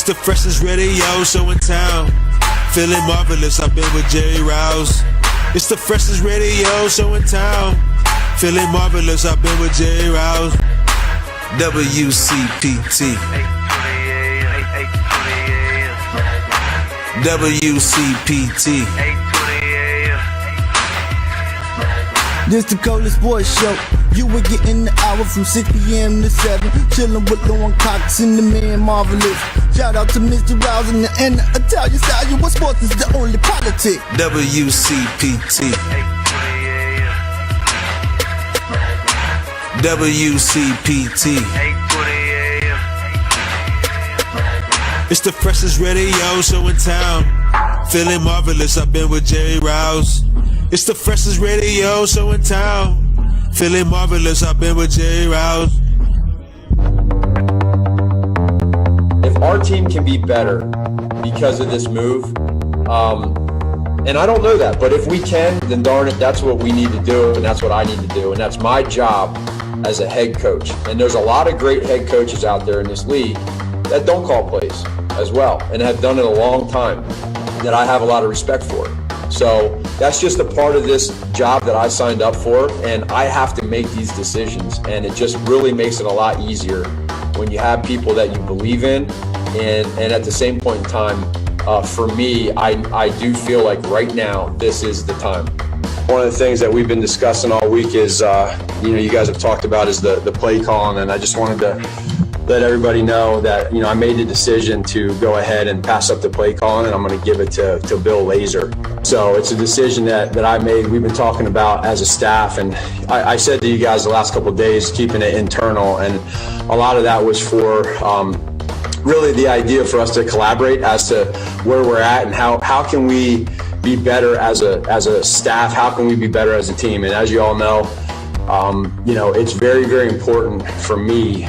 the freshest radio show in town. Feeling marvelous, I've been with Jerry Riles. It's the freshest radio show in town. Feeling marvelous, I've been with Jerry Riles. WCPT. WCPT. This the coldest boys show. You were getting the hour from 6 p.m. to 7. Chillin' with Lauren Cox and the man Marvelous. Shout out to Mr. Riles and the Italian style. You what sports is the only politic. WCPT. WCPT. It's the freshest radio show in town. Feeling marvelous, I've been with Jerry Riles. It's the freshest radio show in town. Feeling marvelous, I've been with Jerry Riles. If our team can be better because of this move, and I don't know that, but if we can, then darn it, that's what we need to do, and that's what I need to do, and that's my job as a head coach. And there's a lot of great head coaches out there in this league that don't call plays as well, and have done it a long time, that I have a lot of respect for. So that's just a part of this job that I signed up for, and I have to make these decisions, and it just really makes it a lot easier when you have people that you believe in, and at the same point in time, for me, I do feel like right now this is the time. One of the things that we've been discussing all week is, you guys have talked about is the play calling, and I just wanted to let everybody know that, I made the decision to go ahead and pass up the play calling, and I'm going to give it to Bill Lazor. So it's a decision that I made, we've been talking about as a staff, and I said to you guys the last couple of days, keeping it internal, and a lot of that was for really the idea for us to collaborate as to where we're at and how can we be better as a staff, how can we be better as a team. And as you all know, it's very, very important for me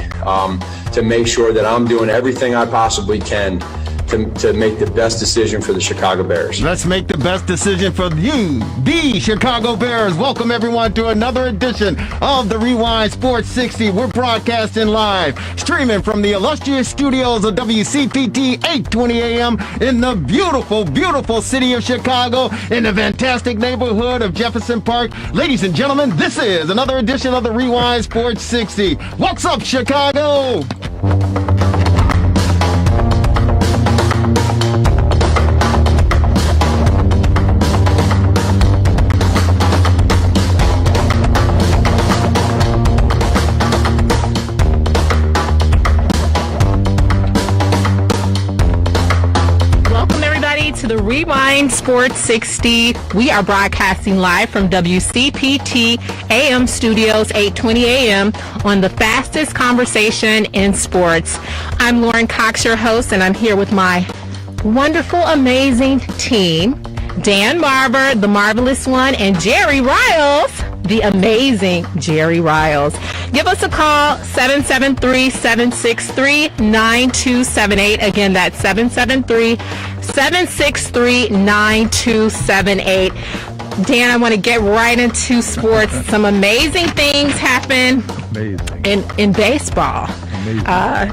to make sure that I'm doing everything I possibly can to make the best decision for the Chicago Bears. Let's make the best decision for you, the Chicago Bears. Welcome, everyone, to another edition of the Rewind Sports 60. We're broadcasting live, streaming from the illustrious studios of WCPT 820 AM in the beautiful, beautiful city of Chicago, in the fantastic neighborhood of Jefferson Park. Ladies and gentlemen, this is another edition of the Rewind Sports 60. What's up, Chicago? The Rewind Sports 60. We are broadcasting live from WCPT AM Studios 820 AM on the fastest conversation in sports. I'm Lauren Cox, your host, and I'm here with my wonderful, amazing team. Dan Marver, the marvelous one, and Jerry Riles, the amazing Jerry Riles. Give us a call, 773-763-9278. Again, that's 773-763-9278. Dan, I want to get right into sports. Some amazing things happen in baseball. I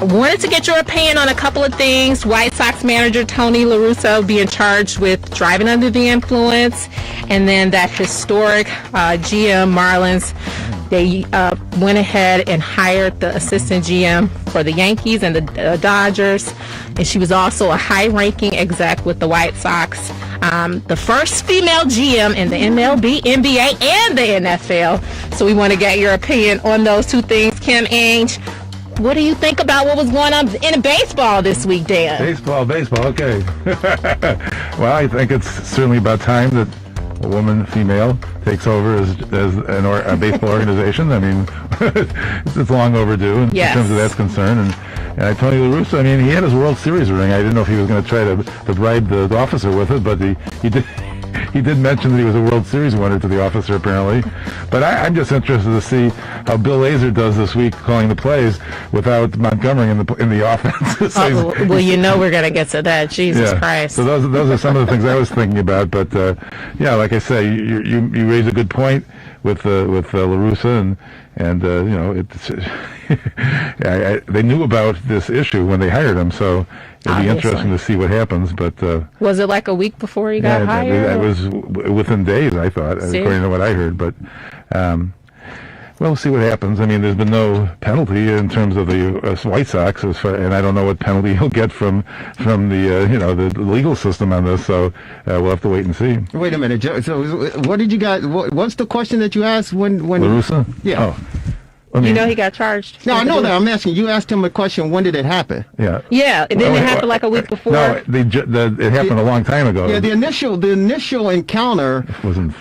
wanted to get your opinion on a couple of things. White Sox manager Tony La Russa being charged with driving under the influence, and then that historic GM Marlins, they went ahead and hired the assistant GM for the Yankees and the Dodgers, and she was also a high-ranking exec with the White Sox. The first female GM in the MLB, NBA, and the NFL. So we want to get your opinion on those two things. Kim Ainge, what do you think about what was going on in baseball this week, Dan? Baseball, okay. Well, I think it's certainly about time that a woman, female, takes over as a baseball organization. I mean, it's long overdue in terms of that's concerned. And I Tony La Russa, I mean, he had his World Series ring. I didn't know if he was going to try to bribe the officer with it, but he did. he did mention that he was a World Series winner to the officer, apparently. But I'm just interested to see how Bill Lazor does this week calling the plays without Montgomery in the offense. So well, you know we're going to get to that. Jesus Christ. So those are some of the things I was thinking about. But, like I say, you raise a good point with La Russa, and they knew about this issue when they hired him, so it'll be interesting to see what happens. But was it like a week before he got hired? It was within days, I thought, according to what I heard. But we'll see what happens. I mean, there's been no penalty in terms of the White Sox, and I don't know what penalty he'll get from the legal system on this. So we'll have to wait and see. Wait a minute, Joe. So what did you guys? What's the question that you asked when? La Russa? Yeah. Oh. I mean, he got charged. No, I know that. I'm asking. You asked him a question. When did it happen? Yeah. Yeah. Didn't it happen like a week before? No, it happened a long time ago. Yeah, the initial encounter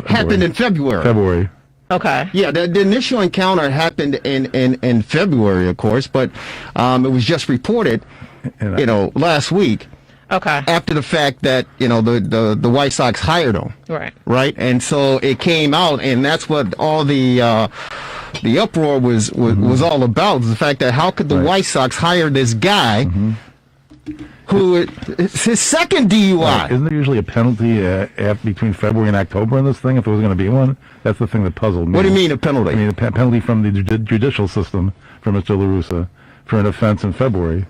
happened in February. February. Okay. Yeah, the initial encounter happened in February, of course, but it was just reported, last week. Okay. After the fact that the White Sox hired him. Right. Right, and so it came out, and that's what all the uproar was all about. The fact that how could the White Sox hire this guy? Who it's his second DUI? Right. Isn't there usually a penalty between February and October on this thing, if there was going to be one? That's the thing that puzzled me. What do you mean a penalty? I mean a penalty from the judicial system for Mr. La Russa for an offense in February.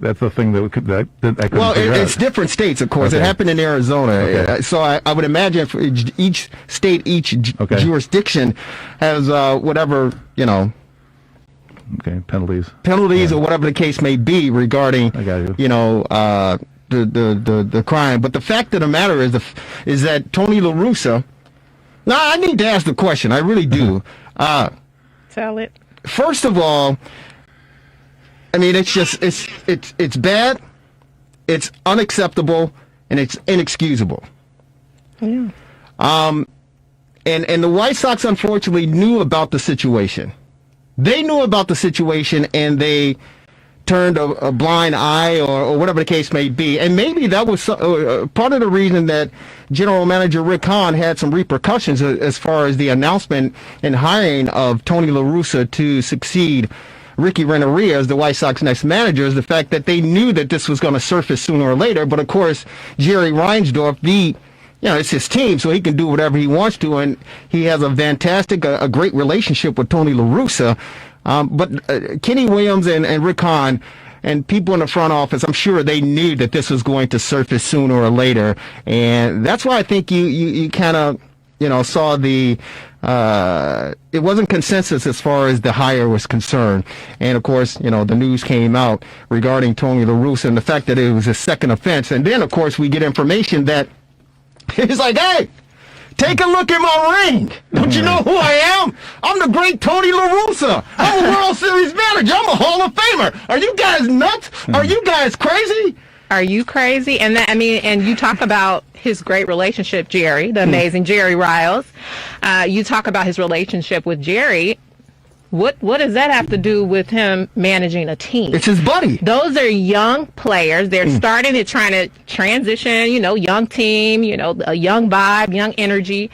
That's the thing that I couldn't figure out. It's different states, of course. Okay. It happened in Arizona. Okay. So I would imagine for each state, each jurisdiction has whatever, Okay, penalties or whatever the case may be regarding, the crime. But the fact of the matter is that Tony La Russa. Now I need to ask the question. I really do. Tell it. First of all, I mean it's bad, it's unacceptable, and it's inexcusable. Yeah. And the White Sox unfortunately knew about the situation. They knew about the situation, and they turned a blind eye or whatever the case may be. And maybe that was part of the reason that General Manager Rick Hahn had some repercussions as far as the announcement and hiring of Tony La Russa to succeed Ricky Renteria as the White Sox next manager, is the fact that they knew that this was going to surface sooner or later. But, of course, Jerry Reinsdorf, it's his team, so he can do whatever he wants to, and he has a great relationship with Tony La Russa. But Kenny Williams and Rick Hahn and people in the front office, I'm sure they knew that this was going to surface sooner or later, and that's why I think you kind of saw it wasn't consensus as far as the hire was concerned. And of course, the news came out regarding Tony La Russa and the fact that it was his second offense, and then of course we get information that he's like, hey, take a look at my ring. Don't you know who I am? I'm the great Tony La Russa. I'm a World Series manager. I'm a Hall of Famer. Are you guys nuts? Are you guys crazy? Are you crazy? And and you talk about his great relationship, Jerry, the amazing Jerry Riles. You talk about his relationship with Jerry. What does that have to do with him managing a team? It's his buddy. Those are young players. They're trying to transition, young team, a young vibe, young energy.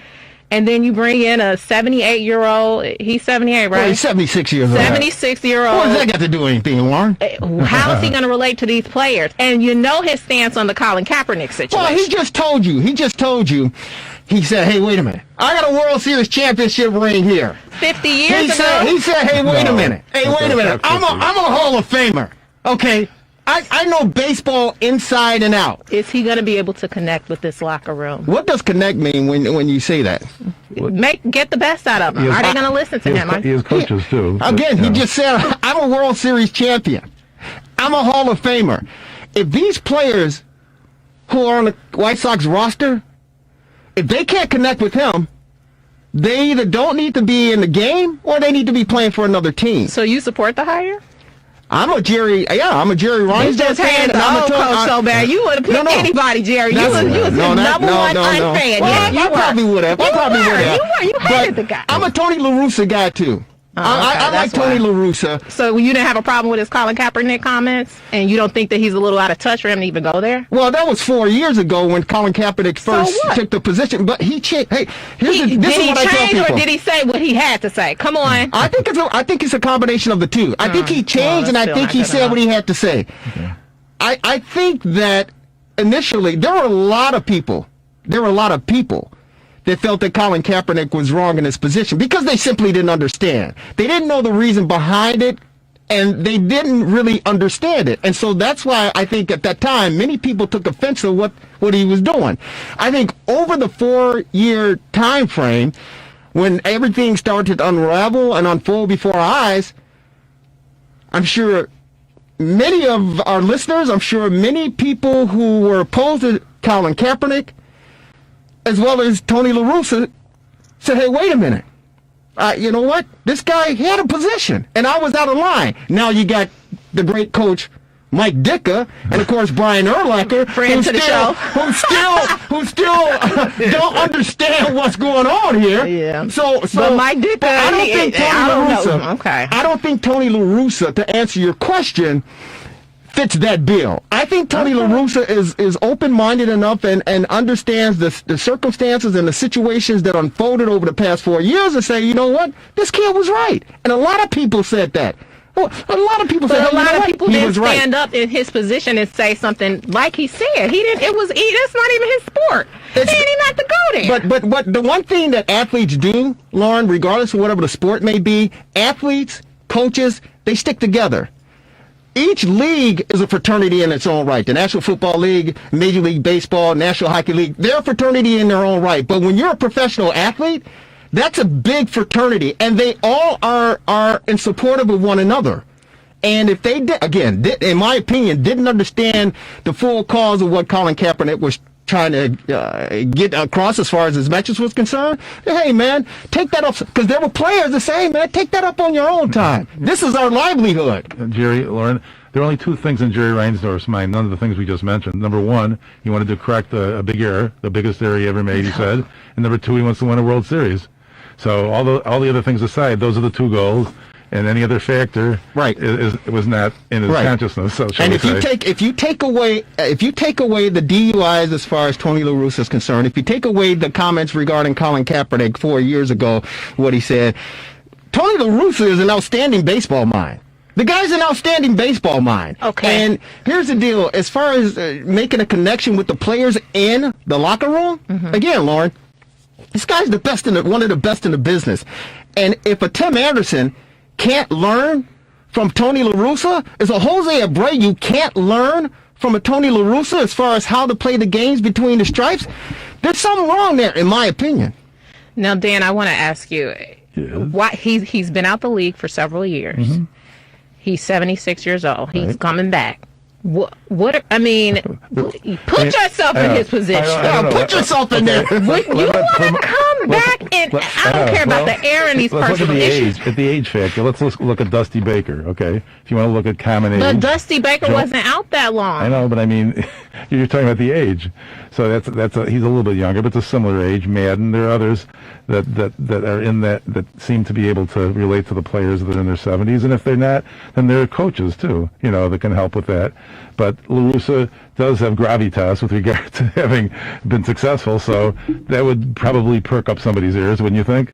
And then you bring in a 78-year-old. He's 78, right? Well, he's 76 years old. 76-year-old. What does that got to do with anything, Lauren? How is he going to relate to these players? And his stance on the Colin Kaepernick situation. Well, he just told you. He said, hey, wait a minute. I got a World Series championship ring here. 50 years ago? He said, hey, wait a minute. Hey, wait a minute. I'm a Hall of Famer. Okay? I know baseball inside and out. Is he going to be able to connect with this locker room? What does connect mean when you say that? Get the best out of him. Are they going to listen to him? He has coaches, too. Again, he just said, I'm a World Series champion. I'm a Hall of Famer. If these players who are on the White Sox roster, if they can't connect with him, they either don't need to be in the game or they need to be playing for another team. So you support the hire? I'm a Jerry Riles. You just had the old coach so bad. You would have picked anybody, Jerry. You was the number one fan. Well, I probably would have. You hated the guy. I'm a Tony La Russa guy, too. I like Tony La Russa. So you didn't have a problem with his Colin Kaepernick comments, and you don't think that he's a little out of touch for him to even go there? Well, that was 4 years ago when Colin Kaepernick first took the position, but he changed. Hey, this is what I tell people. Or did he say what he had to say? Come on. I think it's a combination of the two. I think he changed, and I think he said what he had to say. Okay. I think that initially there were a lot of people that felt that Colin Kaepernick was wrong in his position because they simply didn't understand. They didn't know the reason behind it, and they didn't really understand it. And so that's why I think at that time many people took offense to what he was doing. I think over the 4-year time frame, when everything started to unravel and unfold before our eyes, I'm sure many of our listeners, I'm sure many people who were opposed to Colin Kaepernick, as well as Tony La Russa, said, hey, wait a minute. You know what? This guy had a position, and I was out of line. Now you got the great coach Mike Ditka, and of course Brian Urlacher, who still don't understand what's going on here. Yeah. So but Mike Ditka, I don't think Tony La Russa, to answer your question, fits that bill. I think Tony La Russa is open-minded enough and understands the circumstances and the situations that unfolded over the past 4 years and say, you know what, this kid was right. And a lot of people said that. Well, a lot of people said, but a lot of people didn't stand up in his position and say something like he said. He didn't. That's not even his sport. He didn't even have to go there. But the one thing that athletes do, Lauren, regardless of whatever the sport may be, athletes, coaches, they stick together. Each league is a fraternity in its own right. The National Football League, Major League Baseball, National Hockey League, they're a fraternity in their own right. But when you're a professional athlete, that's a big fraternity, and they all are in support of one another. And if they in my opinion, didn't understand the full cause of what Colin Kaepernick was trying to get across as far as his message was concerned, hey, man, take that up. Because there were players that say, hey, man, take that up on your own time. This is our livelihood. Jerry, Lauren, there are only two things in Jerry Reinsdorf's mind, none of the things we just mentioned. Number one, he wanted to correct a big error, the biggest error he ever made, he said. And number two, he wants to win a World Series. So all the other things aside, those are the two goals. And any other factor, was not in his consciousness. So, and if you take away the DUIs as far as Tony La Russa is concerned, if you take away the comments regarding Colin Kaepernick 4 years ago, what he said, Tony La Russa is an outstanding baseball mind. The guy's an outstanding baseball mind. Okay. And here's the deal: as far as making a connection with the players in the locker room, again, Lauren, this guy's one of the best in the business. And if a Tim Anderson can't learn from Tony La Russa, is a Jose Abreu can't learn from a Tony La Russa as far as how to play the games between the stripes, there's something wrong there, in my opinion. Now, Dan, I want to ask you, why he's been out the league for several years. Mm-hmm. He's 76 years old. He's coming back. Put yourself in his position. Put yourself in there. You want to come back and I don't care about the air and these personal issues. At the age factor, let's look at Dusty Baker, okay? If you want to look at common age. But Dusty Baker wasn't out that long. I know, but I mean, you're talking about the age. So he's a little bit younger, but it's a similar age. Madden, there are others that are in that seem to be able to relate to the players that are in their 70s, and if they're not, then there are coaches too, that can help with that. But La Russa does have gravitas with regard to having been successful, so that would probably perk up somebody's ears, wouldn't you think?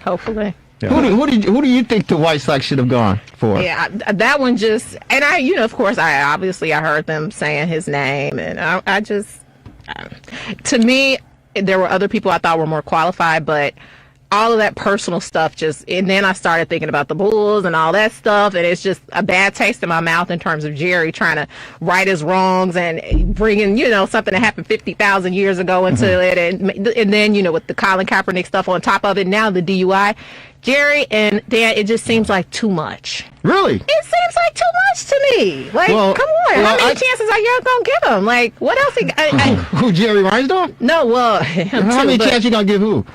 Hopefully. Yeah. Who do you think the White Sox should have gone for? Yeah, that one just, and of course, I heard them saying his name, and I just, to me, there were other people I thought were more qualified, but all of that personal stuff and then I started thinking about the Bulls and all that stuff, and it's just a bad taste in my mouth in terms of Jerry trying to right his wrongs and bringing, something that happened 50,000 years ago into it, and then, with the Colin Kaepernick stuff on top of it, now the DUI. Jerry and Dan, it just seems like too much. Really? It seems like too much to me. Like, come on. How many chances are you going to give him? Like, what else? Who, Jerry Riles? No, well, him how many chances you going to give who?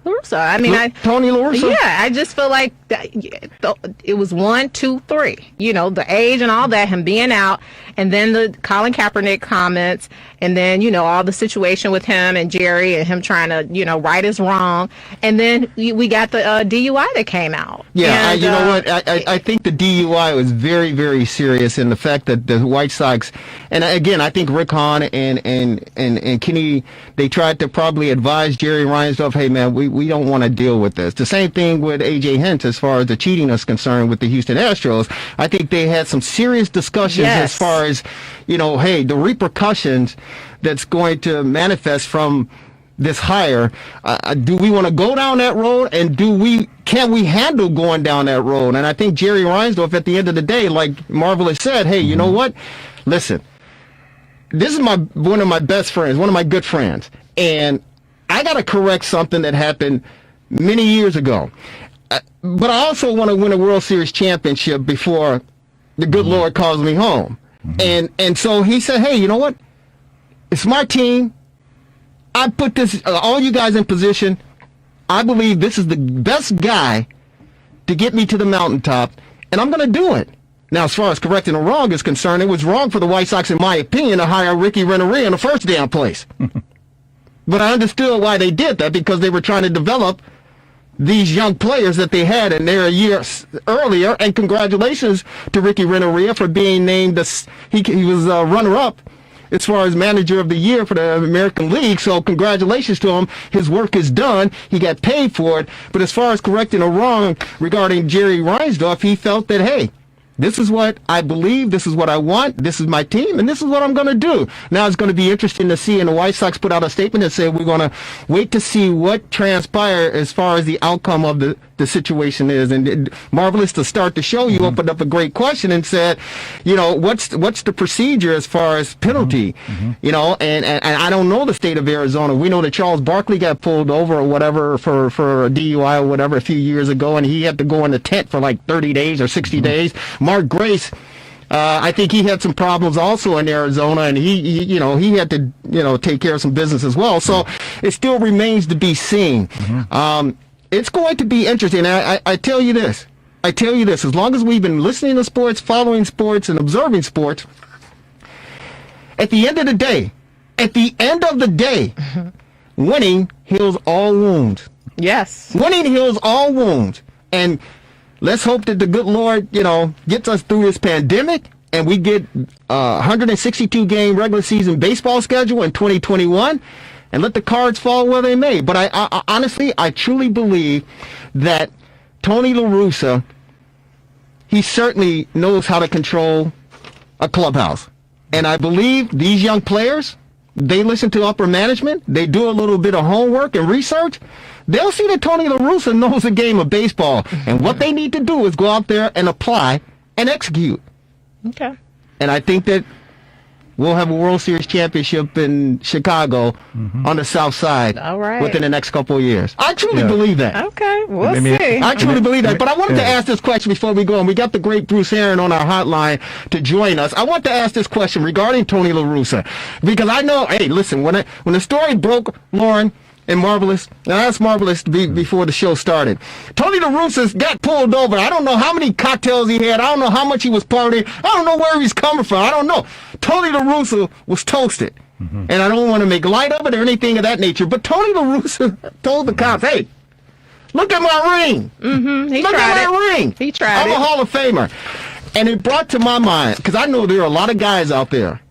La Russa. Tony La Russa? Yeah, I just feel like it was 1, 2, 3. The age and all that, him being out. and then the Colin Kaepernick comments, and then, all the situation with him and Jerry and him trying to, right his wrong. And then we got the DUI that came out. Yeah, and, you know what? I think the DUI was very, very serious in the fact that the White Sox, and again, I think Rick Hahn and Kenny, they tried to probably advise Jerry Reinsdorf, hey, man, we don't want to deal with this. The same thing with A.J. Hinch as far as the cheating is concerned with the Houston Astros. I think they had some serious discussions as far as, hey, the repercussions that's going to manifest from this hire. Do we want to go down that road, and can we handle going down that road? And I think Jerry Reinsdorf, at the end of the day, like Marvelous said, hey, you know what? Listen, this is one of my best friends, one of my good friends, and I got to correct something that happened many years ago. But I also want to win a World Series championship before the good Lord calls me home. And so he said, hey, you know what? It's my team. I put this all you guys in position. I believe this is the best guy to get me to the mountaintop, and I'm going to do it. Now, as far as correcting a wrong is concerned, it was wrong for the White Sox, in my opinion, to hire Ricky Renteria in the first damn place. But I understood why they did that, because they were trying to develop these young players that they had in there a year earlier. And congratulations to Ricky Renteria for being named he was runner-up as far as manager of the year for the American League. So congratulations to him. His work is done. He got paid for it. But as far as correcting a wrong regarding Jerry Reinsdorf, he felt that, hey, this is what I believe, this is what I want, this is my team, and this is what I'm going to do. Now it's going to be interesting to see, and the White Sox put out a statement that said we're going to wait to see what transpires as far as the outcome of the situation is. And Marvelous, to start the show, you opened up a great question and said, what's the procedure as far as penalty? And I don't know the state of Arizona. We know that Charles Barkley got pulled over or whatever for a DUI or whatever a few years ago, and he had to go in the tent for like 30 days or 60 days. Mark Grace, I think he had some problems also in Arizona, and he had to, take care of some business as well. So it still remains to be seen. It's going to be interesting. I tell you this. As long as we've been listening to sports, following sports, and observing sports, at the end of the day, winning heals all wounds. Yes. Winning heals all wounds. And let's hope that the good Lord, gets us through this pandemic, and we get 162 game regular season baseball schedule in 2021, and let the cards fall where they may. But I honestly, I truly believe that Tony La Russa, he certainly knows how to control a clubhouse. And I believe these young players, they listen to upper management, they do a little bit of homework and research. They'll see that Tony La Russa knows the game of baseball. And what they need to do is go out there and apply and execute. Okay. And I think that we'll have a World Series championship in Chicago on the South Side within the next couple of years. I truly believe that. Okay, we'll see. I truly believe that. But I wanted to ask this question before we go, and we got the great Bruce Aaron on our hotline to join us. I want to ask this question regarding Tony La Russa, because I know, hey, listen, when the story broke, Lauren and Marvelous, and I asked Marvelous before the show started, Tony La Russa got pulled over. I don't know how many cocktails he had. I don't know how much he was partying. I don't know where he's coming from. I don't know. Tony La Russa was toasted. And I don't want to make light of it or anything of that nature, but Tony La Russa told the cops, hey, look at my ring. Look at my ring. He tried I'm a Hall of Famer. And it brought to my mind, because I know there are a lot of guys out there,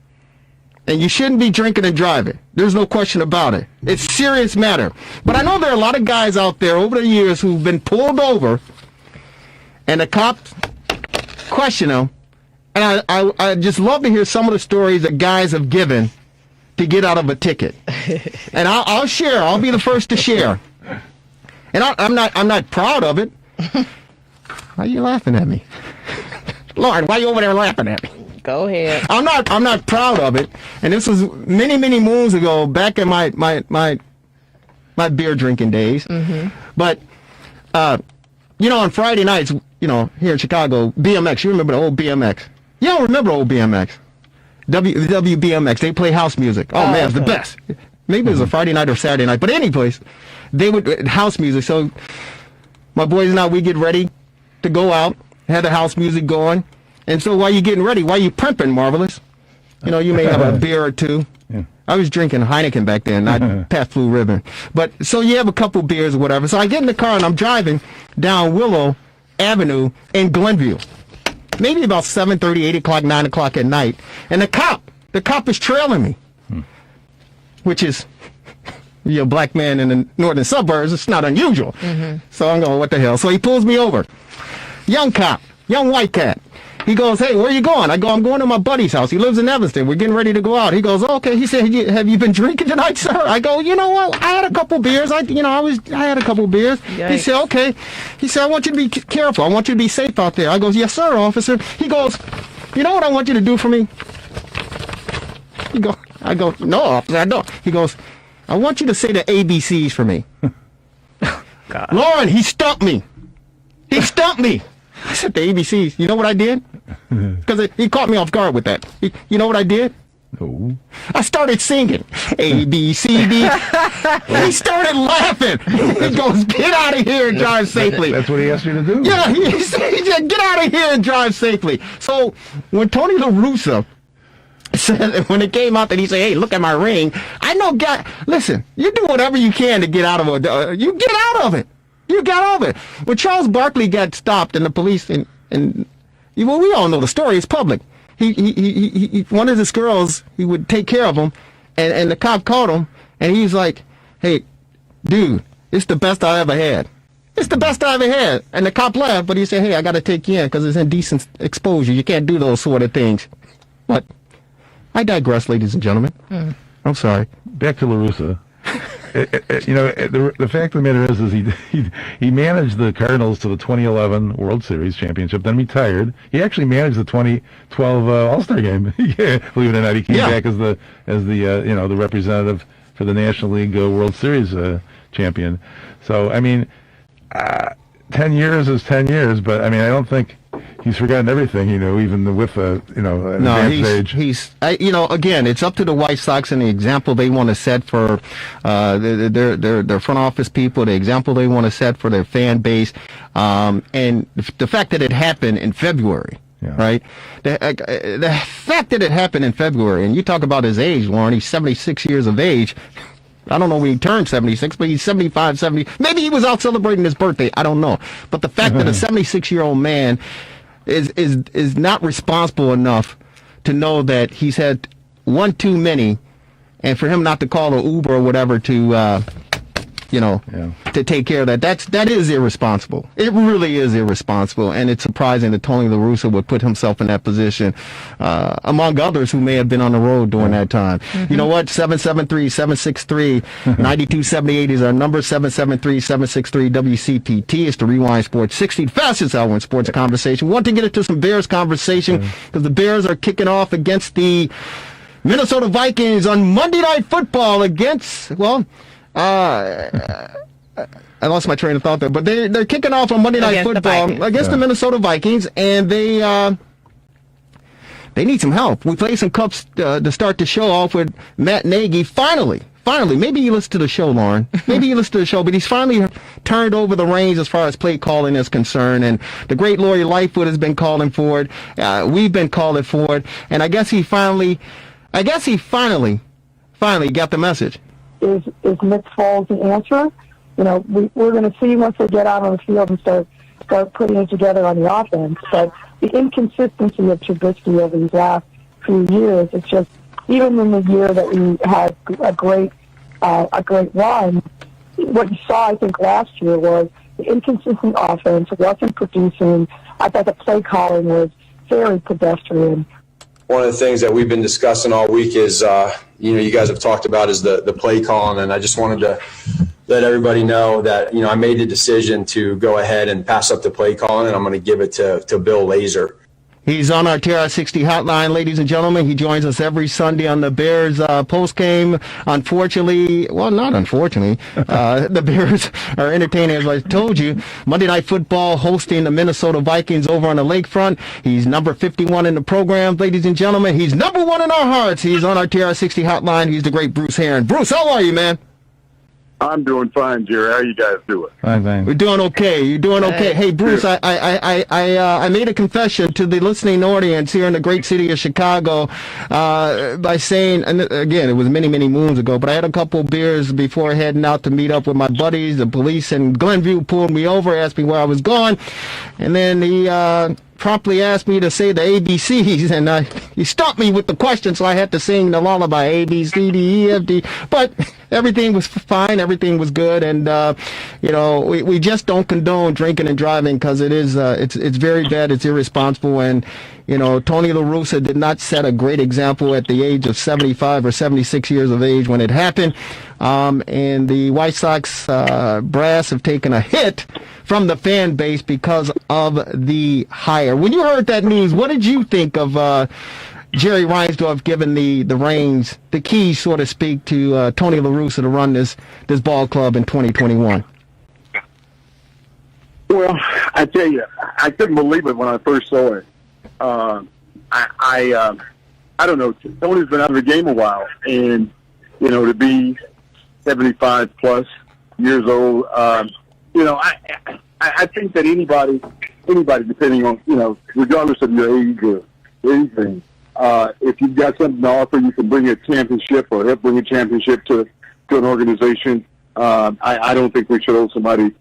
and you shouldn't be drinking and driving. There's no question about it. It's a serious matter. But I know there are a lot of guys out there over the years who've been pulled over, and the cops question them. And I just love to hear some of the stories that guys have given to get out of a ticket. And I'll share. I'll be the first to share. And I'm not proud of it. Why are you laughing at me? Lauren, why are you over there laughing at me? Go ahead. I'm not proud of it. And this was many, many moons ago, back in my beer drinking days. But on Friday nights, here in Chicago, BMX, you remember the old BMX? You don't remember old BMX. WBMX, they play house music. Oh man, it's the best. Maybe it was a Friday night or Saturday night, but any place, they would house music. So my boys and I, we get ready to go out, had the house music going. And so while you're getting ready, while you're primping, Marvelous, Yeah. You may have a beer or two. Yeah. I was drinking Heineken back then, not Pabst Blue Ribbon. But so you have a couple beers or whatever. So I get in the car and I'm driving down Willow Avenue in Glenview. Maybe about 7:30, 8 o'clock, 9 o'clock at night. And the cop is trailing me, which is, a black man in the northern suburbs. It's not unusual. Mm-hmm. So I'm going, what the hell? So he pulls me over. Young cop, young white cat. He goes, hey, where you going? I go, I'm going to my buddy's house. He lives in Evanston. We're getting ready to go out. He goes, okay. He said, have you been drinking tonight, sir? I go, you know what? I had a couple beers. I had a couple beers. Yikes. He said, okay. He said, I want you to be careful. I want you to be safe out there. I goes, yes, sir, officer. He goes, you know what I want you to do for me? I go, no, officer, I don't. He goes, I want you to say the ABCs for me. God. Lauren, he stumped me. He stumped me. I said the ABCs. You know what I did? Because he caught me off guard with that. You know what I did? No. I started singing A, B, C, D. He started laughing. He goes, get out of here and drive safely. That's what he asked you to do? Yeah, he said, get out of here and drive safely. So when Tony La Russa said, when it came out that he said, hey, look at my ring, I know, God, listen, you do whatever you can to get out of it. You get out of it. You got out of it. When Charles Barkley got stopped and the police, and well, we all know the story. It's public. He one of his girls, he would take care of him, and the cop called him, and he was like, hey, dude, it's the best I ever had. It's the best I ever had. And the cop laughed, but he said, hey, I got to take you in because it's indecent exposure. You can't do those sort of things. But I digress, ladies and gentlemen. I'm sorry. Back to La Russa. The fact of the matter is he managed the Cardinals to the 2011 World Series championship, then retired. He actually managed the 2012 All-Star game. Yeah, believe it or not, he came back as the representative for the National League World Series champion. So 10 years is 10 years, but I don't think he's forgotten everything, even with advanced age. Again, it's up to the White Sox and the example they want to set for their front office people, the example they want to set for their fan base, and the fact that it happened in February. Yeah. Right? The fact that it happened in February, and you talk about his age, Lauren, he's 76 years of age. I don't know when he turned 76, but he's 75, 70. Maybe he was out celebrating his birthday. I don't know. But the fact that a 76-year-old man is not responsible enough to know that he's had one too many, and for him not to call an Uber or whatever to to take care of that is irresponsible. It really is irresponsible, and it's surprising that Tony La Russa would put himself in that position, among others who may have been on the road during that time. Mm-hmm. You know what? 773-763-9278 is our number. 773-763-WCPT. It's the Rewind Sports 60, the fastest hour in sports conversation. We want to get into some Bears conversation because the Bears are kicking off against the Minnesota Vikings on Monday Night Football against, I lost my train of thought there, but they're kicking off on Monday Night Football against the Minnesota Vikings, and they need some help. We played some cups to start the show off with Matt Nagy. Finally, maybe you listen to the show, Lauren. Maybe you listen to the show, but he's finally turned over the reins as far as play calling is concerned, and the great Lori Lightfoot has been calling for it. We've been calling for it, and I guess he finally got the message. Is Nick Foles the answer? We're going to see once they get out on the field and start putting it together on the offense. But the inconsistency of Trubisky over these last few years, it's just, even in the year that we had a great run, what you saw, I think, last year was the inconsistent offense wasn't producing. I thought the play calling was very pedestrian. One of the things that we've been discussing all week is, you guys have talked about is the play calling, and I just wanted to let everybody know that, I made the decision to go ahead and pass up the play calling, and I'm going to give it to Bill Lazor. He's on our TR60 hotline, ladies and gentlemen. He joins us every Sunday on the Bears postgame. Unfortunately, well, not unfortunately, the Bears are entertaining, as I told you. Monday Night Football hosting the Minnesota Vikings over on the lakefront. He's number 51 in the program, ladies and gentlemen. He's number 1 in our hearts. He's on our TR60 hotline. He's the great Bruce Herron. Bruce, how are you, man? I'm doing fine, Jerry. How you guys doing? Fine. We're doing okay. You're doing okay. Hey, Bruce, I made a confession to the listening audience here in the great city of Chicago by saying, and again, it was many, many moons ago, but I had a couple beers before heading out to meet up with my buddies. The police in Glenview pulled me over, asked me where I was going, and then he promptly asked me to say the ABCs, and he stopped me with the question, so I had to sing the lullaby, A, B, C, D, E, F, D. But everything was fine, everything was good, and we just don't condone drinking and driving because it's very bad, it's irresponsible, and Tony La Russa did not set a great example at the age of 75 or 76 years of age when it happened, and the White Sox brass have taken a hit from the fan base because of the hire. When you heard that news, what did you think of Jerry Reinsdorf giving the reins, the keys, so to speak, to Tony La Russa to run this ball club in 2021? Well, I tell you, I couldn't believe it when I first saw it. I don't know. Tony's been out of the game a while, and to be 75 plus years old, I think that anybody, depending on regardless of your age or anything, if you've got something to offer, you can bring a championship or help bring a championship to an organization. I don't think we should owe somebody,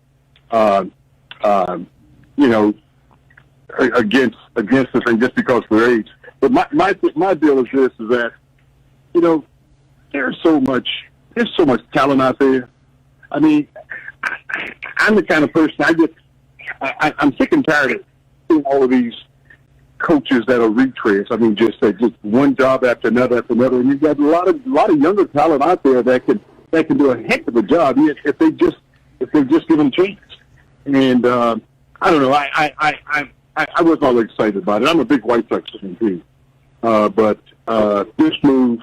against the thing just because of their age. But my deal is this: is that there's so much talent out there. I mean, I'm the kind of person I'm sick and tired of seeing all of these coaches that are retreads. I mean, just one job after another, and you've got a lot of younger talent out there that can do a heck of a job if they just give them a chance. And I don't know. I wasn't all excited about it. I'm a big White Sox fan too, but this move,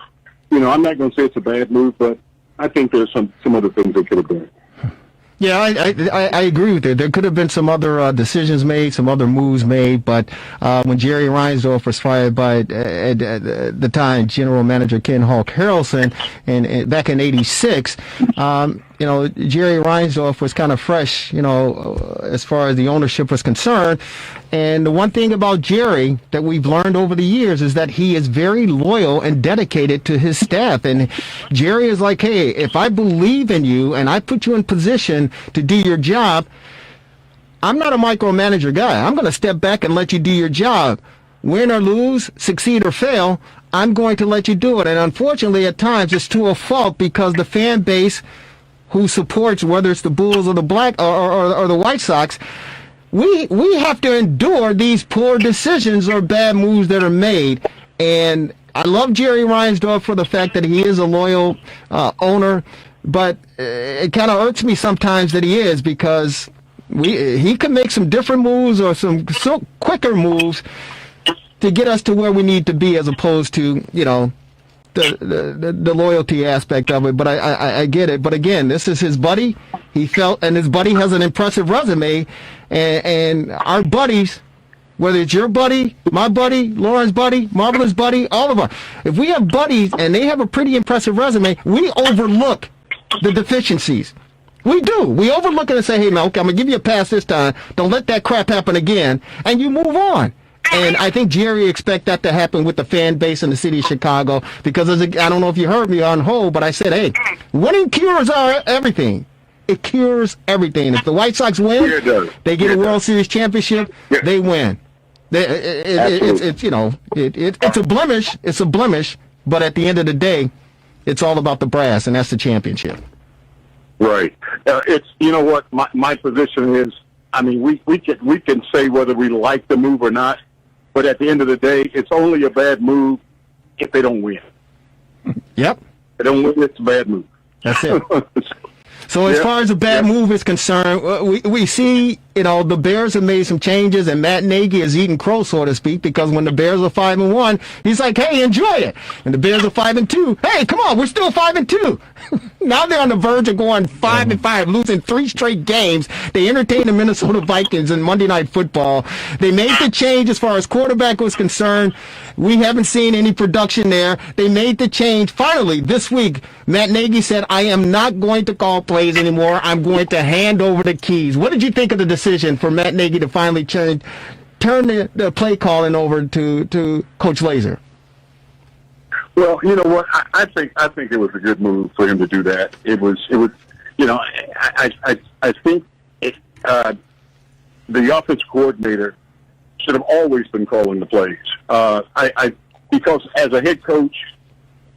I'm not going to say it's a bad move, but I think there's some other things they could have done. Yeah, I agree with you. There could have been some other decisions made, some other moves made, but when Jerry Reinsdorf was fired by, at the time, General Manager Ken Hawk Harrelson, and back in '86, Jerry Reinsdorf was kind of fresh, as far as the ownership was concerned. And the one thing about Jerry that we've learned over the years is that he is very loyal and dedicated to his staff. And Jerry is like, hey, if I believe in you and I put you in position to do your job, I'm not a micromanager guy. I'm going to step back and let you do your job. Win or lose, succeed or fail, I'm going to let you do it. And unfortunately, at times, it's to a fault because the fan base who supports, whether it's the Bulls or the Black or the White Sox, we have to endure these poor decisions or bad moves that are made. And I love Jerry Reinsdorf for the fact that he is a loyal owner, but it kind of irks me sometimes that he is, because he can make some different moves or some quicker moves to get us to where we need to be, as opposed to the loyalty aspect of it. But I get it. But again, this is his buddy. And his buddy has an impressive resume, and our buddies, whether it's your buddy, my buddy, Lauren's buddy, Marvel's buddy, all of us, if we have buddies and they have a pretty impressive resume, we overlook the deficiencies. We do. We overlook it and say, hey, man, okay, I'm going to give you a pass this time. Don't let that crap happen again. And you move on. And I think Jerry expect that to happen with the fan base in the city of Chicago, because I don't know if you heard me on hold, but I said, hey, winning cures everything. It cures everything. If the White Sox win, they get a World Series championship, they win. It's a blemish. It's a blemish. But at the end of the day, it's all about the brass, and that's the championship. Right. It's what my position is. I mean, we can say whether we like the move or not, but at the end of the day, it's only a bad move if they don't win. Yep. If they don't win, it's a bad move. That's it. So as far as a bad move is concerned, we see the Bears have made some changes, and Matt Nagy is eating crow, so to speak, because when the Bears are 5-1, he's like, hey, enjoy it. And the Bears are 5-2. Hey, come on, we're still 5-2. Now they're on the verge of going 5-5, losing 3 straight games. They entertained the Minnesota Vikings in Monday Night Football. They made the change as far as quarterback was concerned. We haven't seen any production there. They made the change. Finally, this week, Matt Nagy said, I am not going to call plays anymore. I'm going to hand over the keys. What did you think of the decision for Matt Nagy to finally turn the play calling over to Coach Laser? Well, you know what? I think it was a good move for him to do that. It was. You know, I think the offense coordinator should have always been calling the plays. Because as a head coach,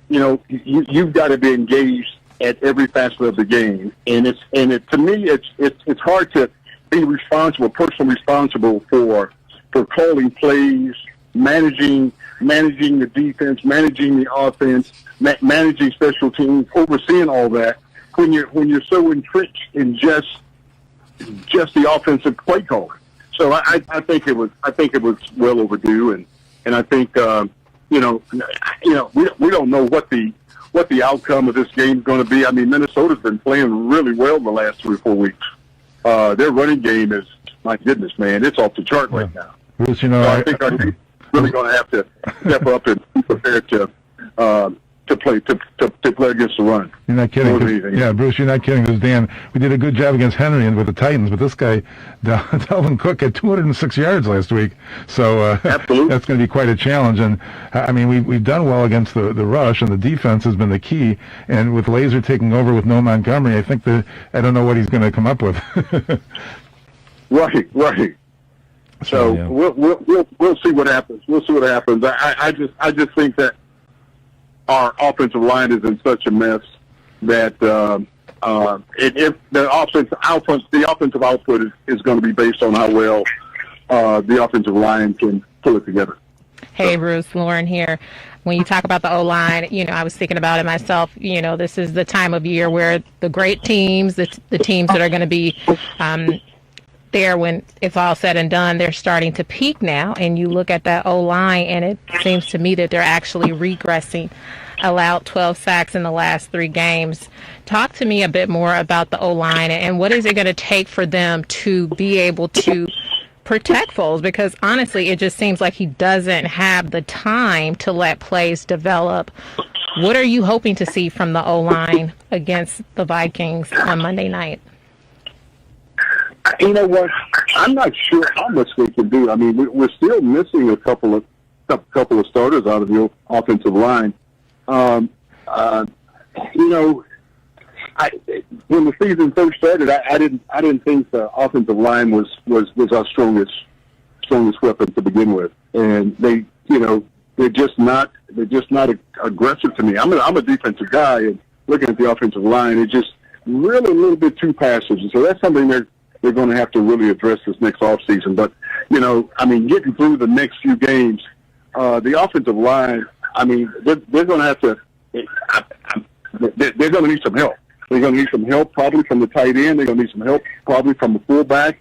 you know, you've got to be engaged at every facet of the game, and to me, it's hard to be personally responsible for calling plays, managing the defense, managing the offense, managing special teams, overseeing all that when you're so entrenched in just the offensive play calling. So I think it was well overdue, and I think we don't know what the outcome of this game is going to be. I mean, Minnesota's been playing really well the last 3 or 4 weeks. Their running game is, my goodness, man, it's off the chart right now. Bruce, so I think our team's really going to have to step up and be prepared to play against the run. You're not kidding. Yeah, Bruce, you're not kidding. Because Dan, we did a good job against Henry and with the Titans, but this guy, Dalvin Cook, had 206 yards last week. So absolutely, that's going to be quite a challenge. And I mean, we've done well against the rush, and the defense has been the key. And with Laser taking over with no Montgomery, I think I don't know what he's going to come up with. Right. So yeah. We'll see what happens. I just think that our offensive line is in such a mess that if the offensive output is going to be based on how well the offensive line can pull it together. Hey, Bruce, Lauren here. When you talk about the O-line, I was thinking about it myself. This is the time of year where the great teams, the teams that are going to be there when it's all said and done, they're starting to peak now. And you look at that O-line, and it seems to me that they're actually regressing. Allowed 12 sacks in the last 3 games. Talk to me a bit more about the O-line and what is it going to take for them to be able to protect Foles? Because honestly, it just seems like he doesn't have the time to let plays develop. What are you hoping to see from the O-line against the Vikings on Monday night? You know what? I'm not sure how much they can do. I mean, we're still missing a couple of starters out of the offensive line. When the season first started, I didn't think the offensive line was our strongest weapon to begin with, and they're just not aggressive to me. I'm a defensive guy, and looking at the offensive line, it's just really a little bit too passive. So that's something they're going to have to really address this next offseason. But getting through the next few games, the offensive line, they're going to have to. They're going to need some help. They're going to need some help probably from the tight end. They're going to need some help probably from the fullback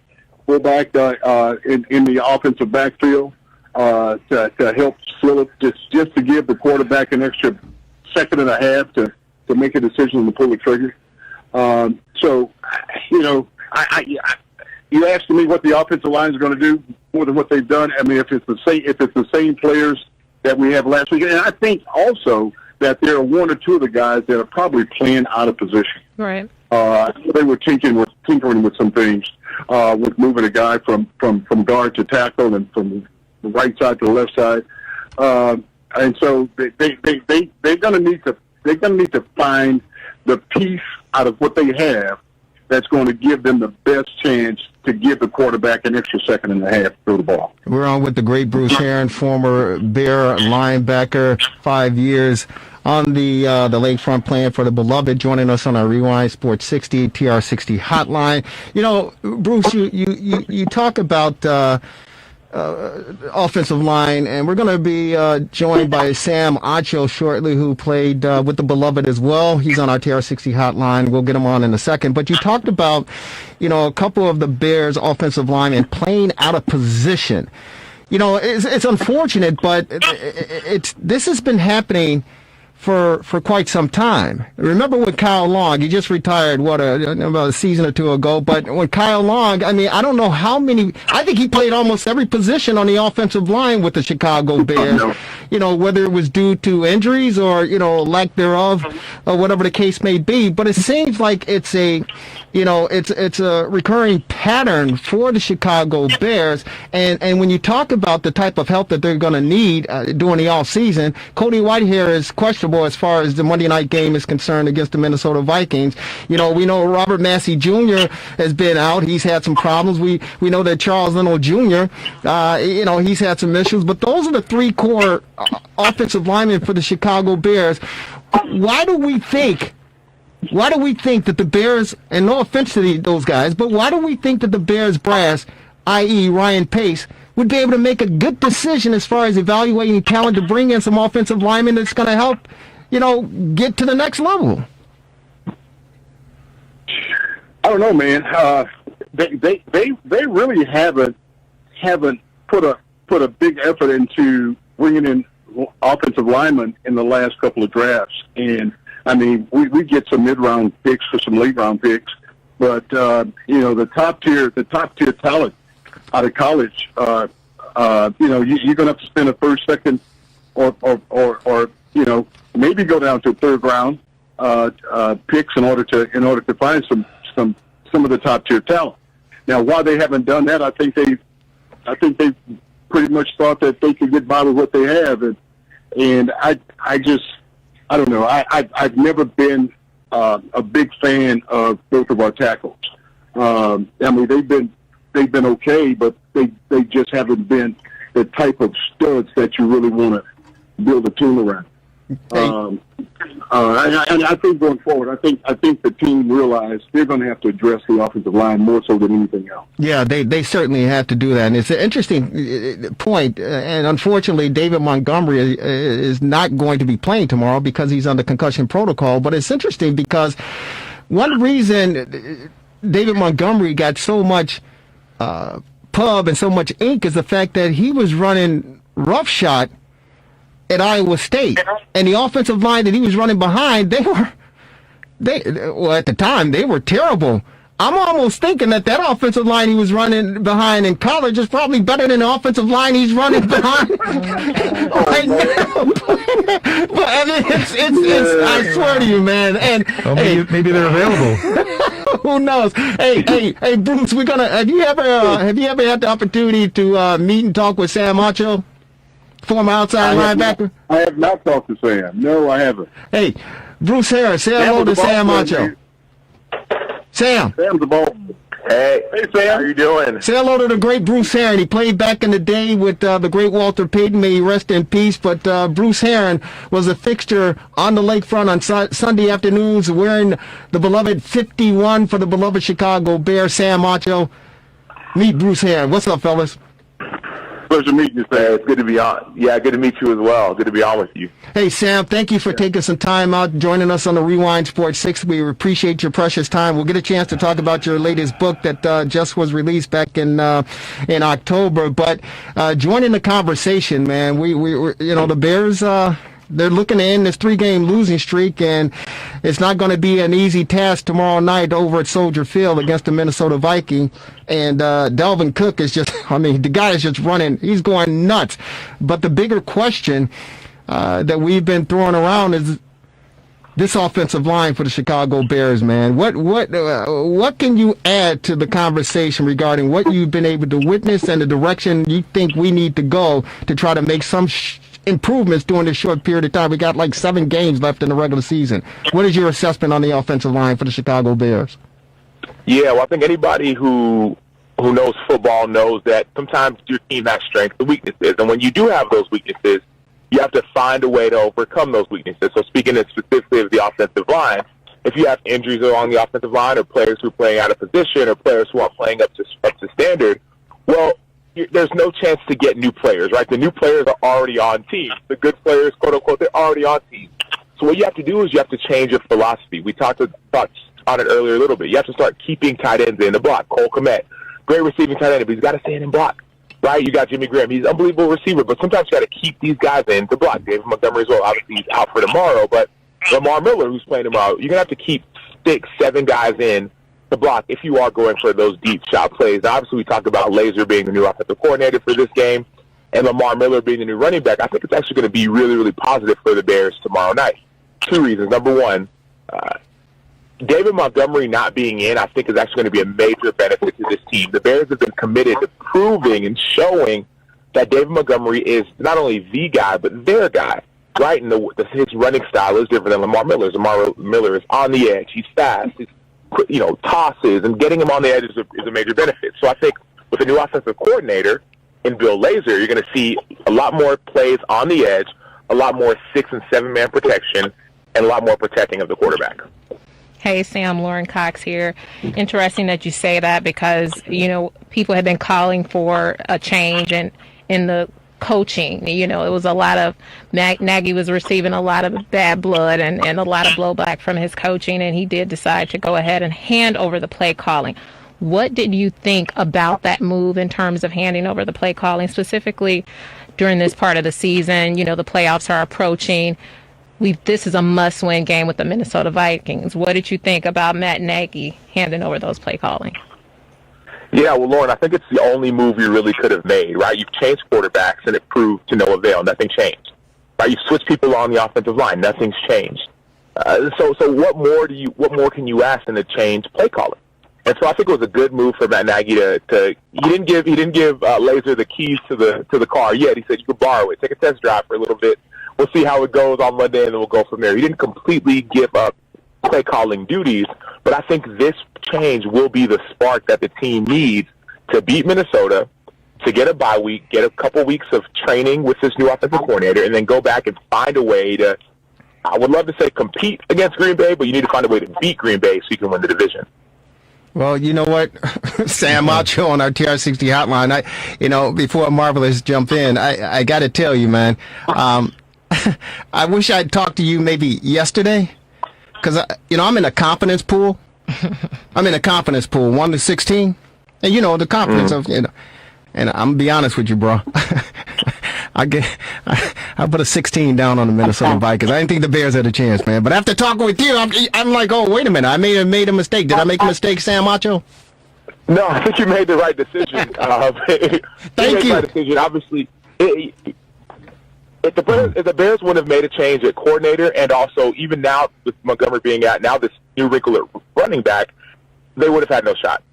in the offensive backfield to help seal it, just to give the quarterback an extra second and a half to make a decision to pull the trigger. You asking me what the offensive line is going to do more than what they've done. I mean, if it's the same players that we have last week, and I think also that there are 1 or 2 of the guys that are probably playing out of position. Right. They were tinkering with some things, with moving a guy from guard to tackle and from the right side to the left side, and so they're going to need to find the piece out of what they have that's going to give them the best chance to give the quarterback an extra second and a half to throw the ball. We're on with the great Bruce Herron, former Bear linebacker, 5 years on the lakefront playing for the Beloved, joining us on our Rewind Sports 60 TR60 hotline. Bruce, you talk about offensive line, and we're going to be joined by Sam Acho shortly, who played with the Beloved as well. He's on our TR60 hotline. We'll get him on in a second. But you talked about, a couple of the Bears' offensive linemen playing out of position. It's unfortunate, but this has been happening for quite some time. Remember with Kyle Long, he just retired, about a season or two ago, but when Kyle Long, I don't know how many, I think he played almost every position on the offensive line with the Chicago Bears, whether it was due to injuries or, lack thereof, or whatever the case may be, but it seems like it's a recurring pattern for the Chicago Bears, and when you talk about the type of help that they're going to need during the off season, Cody Whitehair is questionable as far as the Monday night game is concerned against the Minnesota Vikings. We know Robert Massey Jr. has been out. He's had some problems. We know that Charles Leno Jr., he's had some issues. But those are the three core offensive linemen for the Chicago Bears. Why do we think that the Bears, and no offense to those guys, but why do we think that the Bears brass, i.e. Ryan Pace, would be able to make a good decision as far as evaluating talent to bring in some offensive linemen that's going to help, get to the next level? I don't know, man. They really haven't put a big effort into bringing in offensive linemen in the last couple of drafts. And we get some mid-round picks for some late-round picks, but the top tier talent out of college, you're going to have to spend a first, second, or maybe go down to third round picks in order to find some of the top tier talent. Now, why they haven't done that, I think they pretty much thought that they could get by with what they have, and I don't know. I've never been a big fan of both of our tackles. They've been okay, but they just haven't been the type of studs that you really want to build a team around. And I think going forward, I think the team realized they're going to have to address the offensive line more so than anything else. Yeah, they certainly have to do that, and it's an interesting point. And unfortunately, David Montgomery is not going to be playing tomorrow because he's under concussion protocol. But it's interesting because one reason David Montgomery got so much pub and so much ink is the fact that he was running roughshod at Iowa State, and the offensive line that he was running behind, at the time they were terrible. I'm almost thinking that offensive line he was running behind in college is probably better than the offensive line he's running behind right now. But it's I swear to you, man. And maybe they're available. Who knows? Hey, Bruce, have you ever had the opportunity to meet and talk with Sam Acho, former outside linebacker? I have not talked to Sam. No, I haven't. Hey, Bruce Harris, say hello to Sam Acho. Sam. Sam's the ball. Hey Sam. How you doing? Say hello to the great Bruce Herron. He played back in the day with the great Walter Payton. May he rest in peace. But Bruce Herron was a fixture on the lakefront on Sunday afternoons wearing the beloved 51 for the beloved Chicago Bears. Sam Acho. Meet Bruce Herron. What's up, fellas? Pleasure meeting you, Sam. It's good to be on. Yeah, good to meet you as well. Good to be on with you. Hey, Sam, thank you for taking some time out, joining us on the Rewind Sports 6. We appreciate your precious time. We'll get a chance to talk about your latest book that just was released back in October. But joining the conversation, man, we the Bears, they're looking to end this 3-game losing streak, and it's not going to be an easy task tomorrow night over at Soldier Field against the Minnesota Vikings. And Dalvin Cook is just, the guy is just running. He's going nuts. But the bigger question that we've been throwing around is this offensive line for the Chicago Bears, man. What can you add to the conversation regarding what you've been able to witness and the direction you think we need to go to try to make some improvements during this short period of time? We got like 7 games left in the regular season. What is your assessment on the offensive line for the Chicago Bears? Yeah, well, I think anybody who knows football knows that sometimes your team has strengths and weaknesses, and when you do have those weaknesses, you have to find a way to overcome those weaknesses. So speaking specifically of the offensive line, if you have injuries along the offensive line or players who are playing out of position or players who aren't playing up to standard, well, there's no chance to get new players, right? The new players are already on teams. The good players, quote unquote, they're already on teams. So what you have to do is you have to change your philosophy. We talked about on it earlier a little bit. You have to start keeping tight ends in the block. Cole Kmet, great receiving tight end, but he's got to stay in block, right? You got Jimmy Graham. He's an unbelievable receiver, but sometimes you got to keep these guys in the block. David Montgomery as well. Obviously, he's out for tomorrow, but Lamar Miller, who's playing tomorrow, you're going to have to keep 6, 7 guys in the block if you are going for those deep shot plays. Obviously, we talked about Laser being the new offensive coordinator for this game and Lamar Miller being the new running back. I think it's actually going to be really, really positive for the Bears tomorrow night. 2 reasons. Number one, David Montgomery not being in, I think, is actually going to be a major benefit to this team. The Bears have been committed to proving and showing that David Montgomery is not only the guy, but their guy, right? And his running style is different than Lamar Miller's. Lamar Miller is on the edge. He's fast. He's, tosses, and getting him on the edge is a major benefit. So I think with a new offensive coordinator in Bill Lazor, you're going to see a lot more plays on the edge, a lot more 6- and 7-man protection, and a lot more protecting of the quarterback. Hey, Sam, Lauren Cox here. Interesting that you say that because, people have been calling for a change in the coaching. It was a lot of Nagy was receiving a lot of bad blood and a lot of blowback from his coaching, and he did decide to go ahead and hand over the play calling. What did you think about that move in terms of handing over the play calling, specifically during this part of the season? The playoffs are approaching. This is a must-win game with the Minnesota Vikings. What did you think about Matt Nagy handing over those play calling? Yeah, well, Lauren, I think it's the only move you really could have made, right? You've changed quarterbacks, and it proved to no avail. Nothing changed. Right? You've switched people on the offensive line. Nothing's changed. So what more can you ask than to change play calling? And so I think it was a good move for Matt Nagy he didn't give Lazor the keys to the car yet. He said you could borrow it, take a test drive for a little bit. We'll see how it goes on Monday, and then we'll go from there. He didn't completely give up play calling duties, but I think this change will be the spark that the team needs to beat Minnesota, to get a bye week, get a couple weeks of training with this new offensive coordinator, and then go back and find a way to, I would love to say compete against Green Bay, but you need to find a way to beat Green Bay so you can win the division. Well, you know what, Sam Macho on our TR60 hotline, before Marvelous jump in, I got to tell you, man, I wish I'd talked to you maybe yesterday, because, I'm in a confidence pool. I'm in a confidence pool, 1 to 16. And, the confidence of, and I'm going to be honest with you, bro. I put a 16 down on the Minnesota Vikings. I didn't think the Bears had a chance, man. But after talking with you, I'm like, oh, wait a minute. I may have made a mistake. Did I make a mistake, Sam Macho? No, I think you made the right decision. Thank you. The right decision. Obviously, if the Bears wouldn't have made a change at coordinator, and also even now with Montgomery being out, now this new wrinkle at running back, they would have had no shot.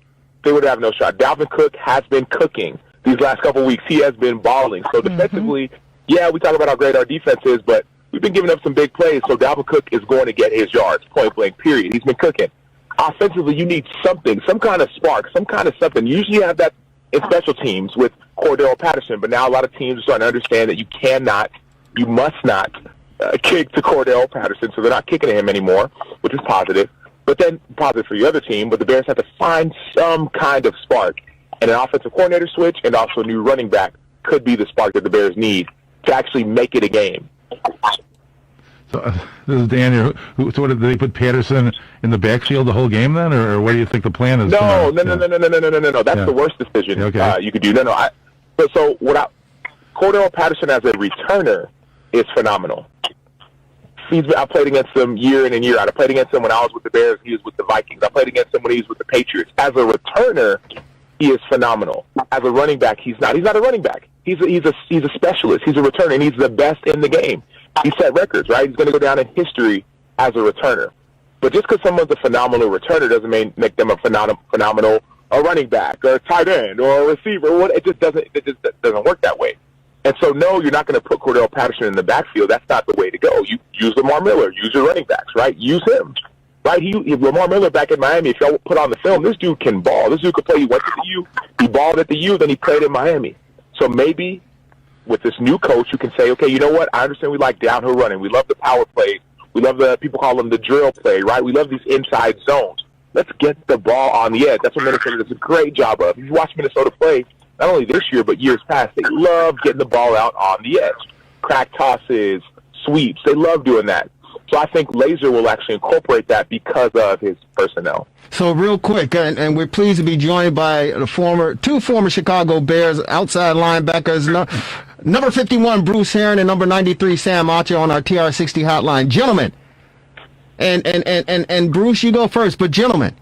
They would have no shot. Dalvin Cook has been cooking these last couple of weeks. He has been balling. So defensively, yeah, we talk about how great our defense is, but we've been giving up some big plays, so Dalvin Cook is going to get his yards, point blank, period. He's been cooking. Offensively, you need something, some kind of spark, some kind of something. You usually have that in special teams with Cordell Patterson, but now a lot of teams are starting to understand that you must not kick to Cordell Patterson, so they're not kicking to him anymore, which is positive. But then positive for your other team, but the Bears have to find some kind of spark. And an offensive coordinator switch and also a new running back could be the spark that the Bears need to actually make it a game. So this is Daniel. So what, did they put Patterson in the backfield the whole game then, or what do you think the plan is? No. That's the worst decision you could do. So Cordell Patterson as a returner is phenomenal. I played against him year in and year out. I played against him when I was with the Bears. He was with the Vikings. I played against him when he was with the Patriots. As a returner, he is phenomenal. As a running back, he's not a running back. He's a specialist. He's a returner, and he's the best in the game. He set records, right? He's going to go down in history as a returner. But just because someone's a phenomenal returner doesn't make them a phenomenal running back or a tight end or a receiver. It just doesn't work that way. And so, no, you're not going to put Cordell Patterson in the backfield. That's not the way to go. You use Lamar Miller. Use your running backs, right? Use him. Right, Lamar Miller back in Miami, if y'all put on the film, this dude can ball. This dude could play. He went to the U, he balled at the U, then he played in Miami. So maybe with this new coach, you can say, okay, you know what? I understand we like downhill running. We love the power plays. We love people call them the drill play, right? We love these inside zones. Let's get the ball on the edge. That's what Minnesota does a great job of. If you watch Minnesota play, not only this year, but years past. They love getting the ball out on the edge. Crack tosses, sweeps. They love doing that. So I think Laser will actually incorporate that because of his personnel. So real quick, and we're pleased to be joined by two former Chicago Bears outside linebackers, number 51 Bruce Herron and number 93 Sam Archer on our TR60 hotline. Gentlemen, and Bruce, you go first, but gentlemen,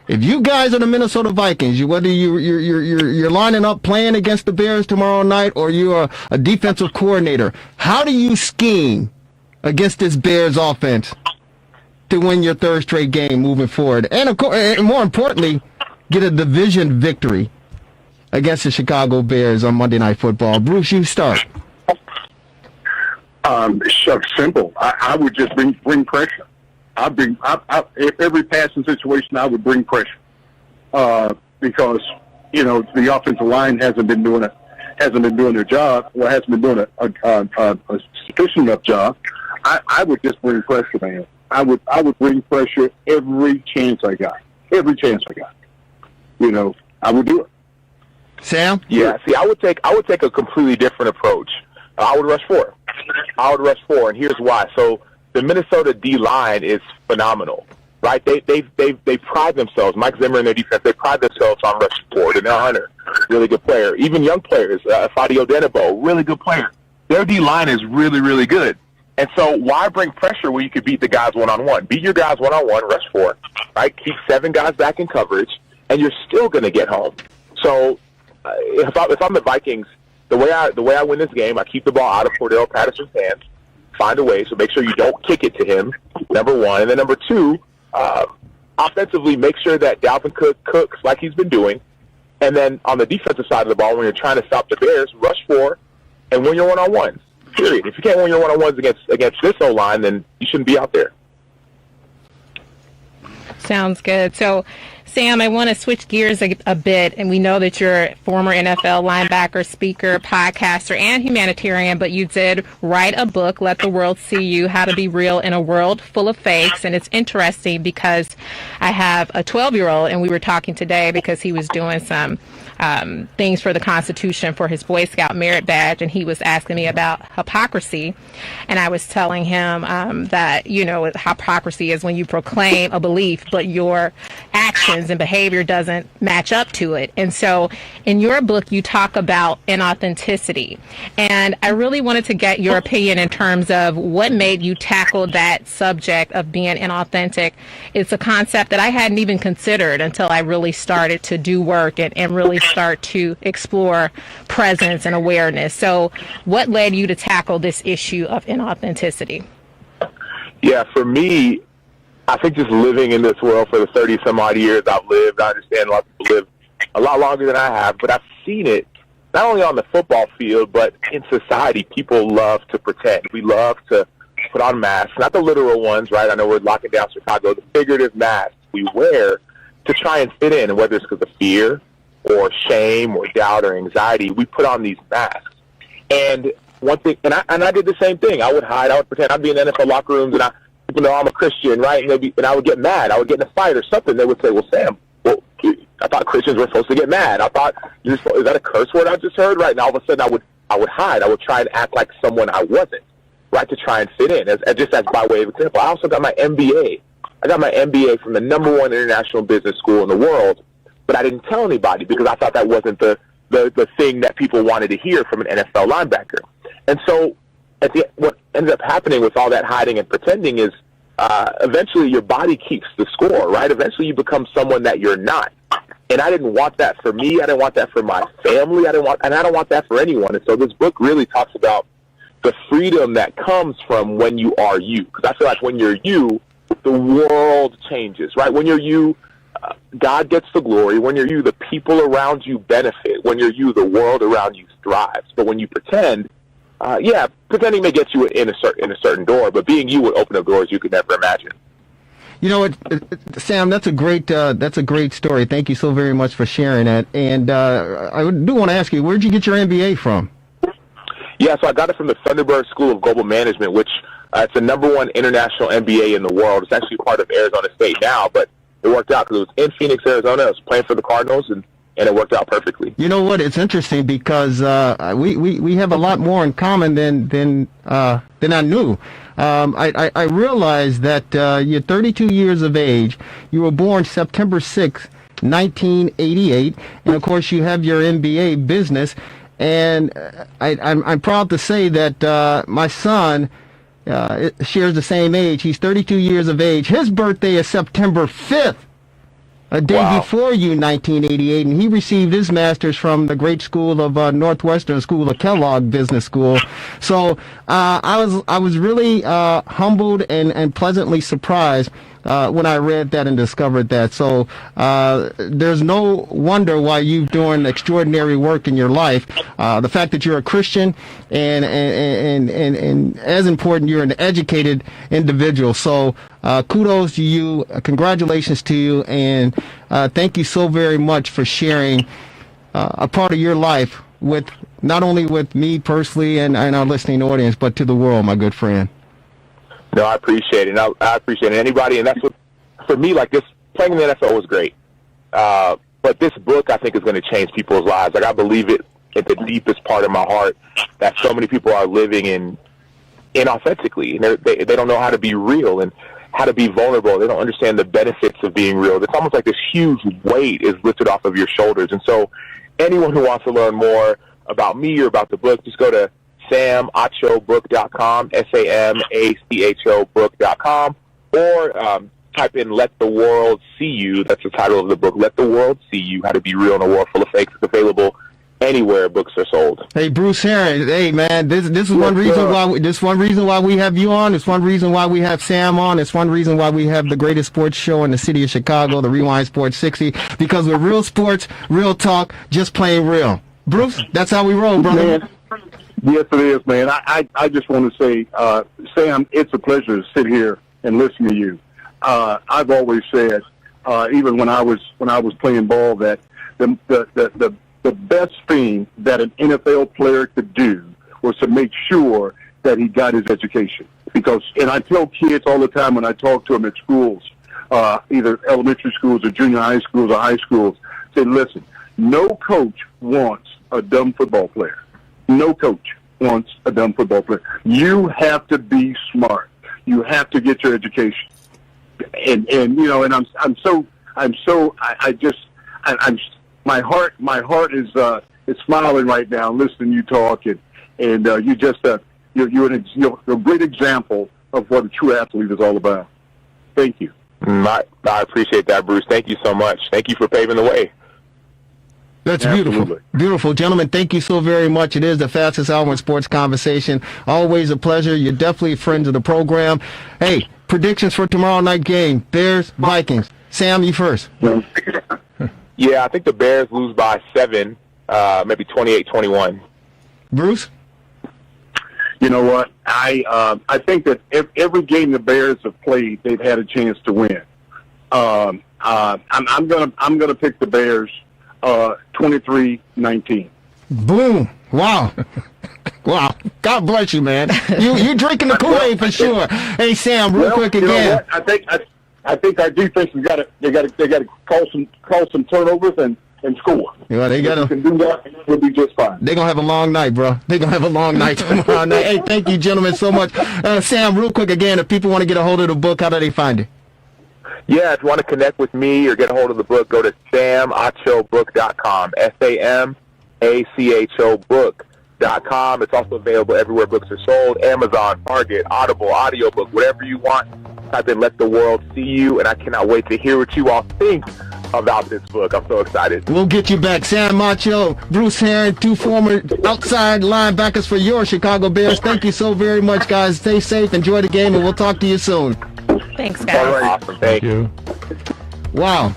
if you guys are the Minnesota Vikings, whether you're lining up playing against the Bears tomorrow night or you're a defensive coordinator, how do you scheme against this Bears offense to win your third straight game moving forward? And of course, and more importantly, get a division victory against the Chicago Bears on Monday Night Football. Bruce, you start. Shucks, simple. I would just bring pressure. Every passing situation, I would bring pressure because the offensive line hasn't been doing their job, or hasn't been doing a sufficient enough job. I would just bring pressure, man. I would bring pressure every chance I got. Every chance I got. I would do it. Sam? Yeah. See, I would take a completely different approach. I would rush four, and here's why. So the Minnesota D-line is phenomenal, right? They pride themselves. Mike Zimmer and their defense, they pride themselves on rushing forward. And Hunter, really good player. Even young players, Fadio Denebo, really good player. Their D-line is really, really good. And so why bring pressure where you could beat the guys one-on-one? Beat your guys one-on-one, rush four, right? Keep 7 guys back in coverage, and you're still going to get home. So if I'm the Vikings, the way I win this game, I keep the ball out of Cordell Patterson's hands, find a way, so make sure you don't kick it to him, number one. And then number two, offensively, make sure that Dalvin Cook cooks like he's been doing. And then on the defensive side of the ball, when you're trying to stop the Bears, rush four and win your one-on-ones. Period. If you can't win your one-on-ones against this O-line, then you shouldn't be out there. Sounds good. So, Sam, I want to switch gears a bit, and we know that you're a former NFL linebacker, speaker, podcaster, and humanitarian, but you did write a book, Let the World See You, How to Be Real in a World Full of Fakes, and it's interesting because I have a 12-year-old, and we were talking today because he was doing some things for the Constitution for his Boy Scout merit badge, and he was asking me about hypocrisy, and I was telling him that, hypocrisy is when you proclaim a belief, but your actions and behavior doesn't match up to it. And so in your book, you talk about inauthenticity, and I really wanted to get your opinion in terms of what made you tackle that subject of being inauthentic. It's a concept that I hadn't even considered until I really started to do work and really start to explore presence and awareness. So what led you to tackle this issue of inauthenticity? Yeah, for me, I think just living in this world for the 30-some-odd years I've lived, I understand a lot of people live a lot longer than I have, but I've seen it not only on the football field, but in society. People love to pretend. We love to put on masks, not the literal ones, right? I know we're locking down Chicago. The figurative masks we wear to try and fit in, and whether it's because of fear or shame or doubt or anxiety, we put on these masks. And one thing, and I did the same thing. I would hide. I would pretend. I'd be in NFL locker rooms, and people know I'm a Christian, right? And I would get mad. I would get in a fight or something. They would say, well, Sam, I thought Christians were supposed to get mad. I thought, is that a curse word I just heard? Right? And all of a sudden, I would hide. I would try and act like someone I wasn't, right, to try and fit in, just as by way of example. I also got my MBA. I got my MBA from the #1 international business school in the world, but I didn't tell anybody because I thought that wasn't the thing that people wanted to hear from an NFL linebacker. And so what ended up happening with all that hiding and pretending is eventually your body keeps the score, right? Eventually you become someone that you're not. And I didn't want that for me. I didn't want that for my family. I don't want that for anyone. And so this book really talks about the freedom that comes from when you are you. Because I feel like when you're you, the world changes, right? When you're you, God gets the glory. When you're you, the people around you benefit. When you're you, the world around you thrives. But when you pretend, pretending may get you in a certain door, but being you would open up doors you could never imagine. You know what, Sam, that's a great story. Thank you so very much for sharing that. And I do want to ask you, where'd you get your MBA from? Yeah, so I got it from the Thunderbird School of Global Management, which it's the #1 international MBA in the world. It's actually part of Arizona State now, but it worked out because it was in Phoenix, Arizona. I was playing for the Cardinals, and and it worked out perfectly. You know what? It's interesting because we have a lot more in common than I knew. I realized that you're 32 years of age. You were born September 6th, 1988, and of course you have your MBA business. And I'm proud to say that my son shares the same age. He's 32 years of age. His birthday is September 5th. A day before you, 1988, and he received his master's from the great school of Northwestern School of Kellogg Business School. So I was really humbled and pleasantly surprised when I read that and discovered that. So there's no wonder why you're doing extraordinary work in your life. The fact that you're a Christian and as important, you're an educated individual. So kudos to you, congratulations to you, and thank you so very much for sharing a part of your life with not only with me personally and our listening audience, but to the world, my good friend. No, I appreciate it. I appreciate it. Anybody, and that's what, for me, like this, playing in the NFL was great. But this book, I think, is going to change people's lives. Like, I believe it at the deepest part of my heart that so many people are living inauthentically. And they don't know how to be real and how to be vulnerable. They don't understand the benefits of being real. It's almost like this huge weight is lifted off of your shoulders. And so anyone who wants to learn more about me or about the book, just go to SamAchoBook.com, SAMACHO Book.com, or type in Let the World See You. That's the title of the book, Let the World See You, How to Be Real in a World Full of Fakes. It's available anywhere books are sold. Hey, Bruce Herring. Hey, man, this is one reason why we have you on. It's one reason why we have Sam on. It's one reason why we have the greatest sports show in the city of Chicago, the Rewind Sports 60, because we're real sports, real talk, just plain real. Bruce, that's how we roll, brother. Man, yes, it is, man. I just want to say, Sam, it's a pleasure to sit here and listen to you. I've always said, even when I was playing ball, that the best thing that an NFL player could do was to make sure that he got his education. And I tell kids all the time when I talk to them at schools, either elementary schools or junior high schools or high schools, say, listen, no coach wants a dumb football player. No coach wants a dumb football player. You have to be smart. You have to get your education. And my heart is smiling right now listening to you talk, and you just you're a great example of what a true athlete is all about. Thank you. I appreciate that, Bruce. Thank you so much. Thank you for paving the way. That's beautiful. Beautiful. Gentlemen, thank you so very much. It is the fastest hour in sports conversation. Always a pleasure. You're definitely friends of the program. Hey, predictions for tomorrow night game, Bears, Vikings. Sam, you first. Yeah, I think the Bears lose by 7, maybe 28-21. Bruce? You know what? I think that every game the Bears have played, they've had a chance to win. I'm gonna pick the Bears 23-19. Boom! Wow. Wow. God bless you, man. You drinking the Kool-Aid for sure. Hey, Sam, real quick again. You know what? I think our defense has got to call some turnovers and score. Yeah, they got to. Can do that, we'll be just fine. They're gonna have a long night, bro. They're gonna have a long night tomorrow night. Hey, thank you, gentlemen, so much. Sam, real quick again, if people want to get a hold of the book, how do they find it? Yeah, if you want to connect with me or get a hold of the book, go to SamAchoBook.com, SAMACHO Book.com. It's also available everywhere books are sold, Amazon, Target, Audible, audiobook, whatever you want. Type in Let the World See You, and I cannot wait to hear what you all think about this book. I'm so excited. We'll get you back. Sam Macho, Bruce Herring, 2 former outside linebackers for your Chicago Bears. Thank you so very much, guys. Stay safe, enjoy the game, and we'll talk to you soon. Thanks, guys. All right. Awesome. Thank you. Wow.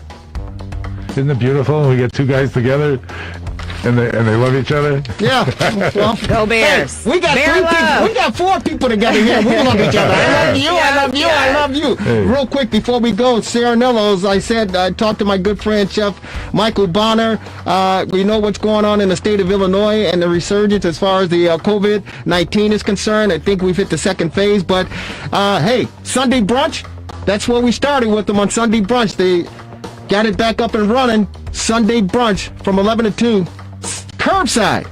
Isn't it beautiful? We get 2 guys together and they love each other. Yeah. Well, go Bears. Hey, we got Bear 3 love. people. We got 4 people together here. We love each other. I love you. I love you. I love you. Hey. Real quick before we go, Serenello's. I talked to my good friend Chef Michael Bonner. We know what's going on in the state of Illinois and the resurgence as far as the COVID-19 is concerned. I think we've hit the 2nd phase. But hey, Sunday brunch. That's where we started with them on Sunday brunch. They got it back up and running. Sunday brunch from 11 to 2, curbside.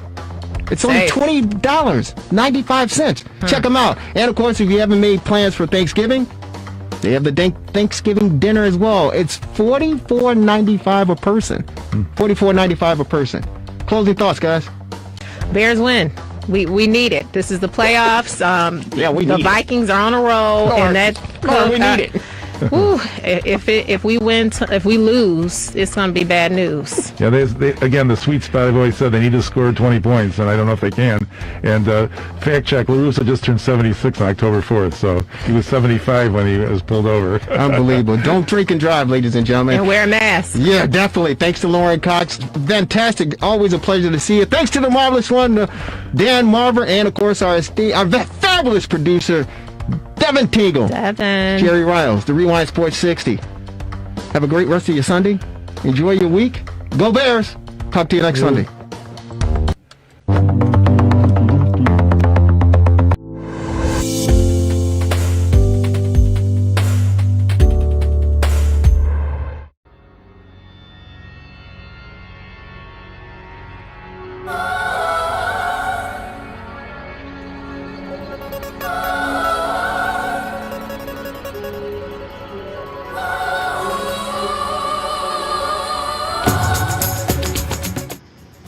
It's only $20.95. Check them out. And, of course, if you haven't made plans for Thanksgiving, they have the Thanksgiving dinner as well. It's $44.95 a person. $44.95 a person. Closing thoughts, guys. Bears win. We need it. This is the playoffs. The Vikings are on a roll, and that we need it. If we lose, it's going to be bad news. Yeah, they again, the sweet spot, I've always said they need to score 20 points, and I don't know if they can. And fact check, LaRusso just turned 76 on October 4th, so he was 75 when he was pulled over. Unbelievable. Don't drink and drive, ladies and gentlemen. And wear a mask. Yeah, definitely. Thanks to Lauren Cox. Fantastic. Always a pleasure to see you. Thanks to the marvelous one, Dan Marver, and, of course, our fabulous producer, Devin Teagle. Jerry Riles, the Rewind Sports 60. Have a great rest of your Sunday. Enjoy your week. Go Bears. Talk to you next Sunday.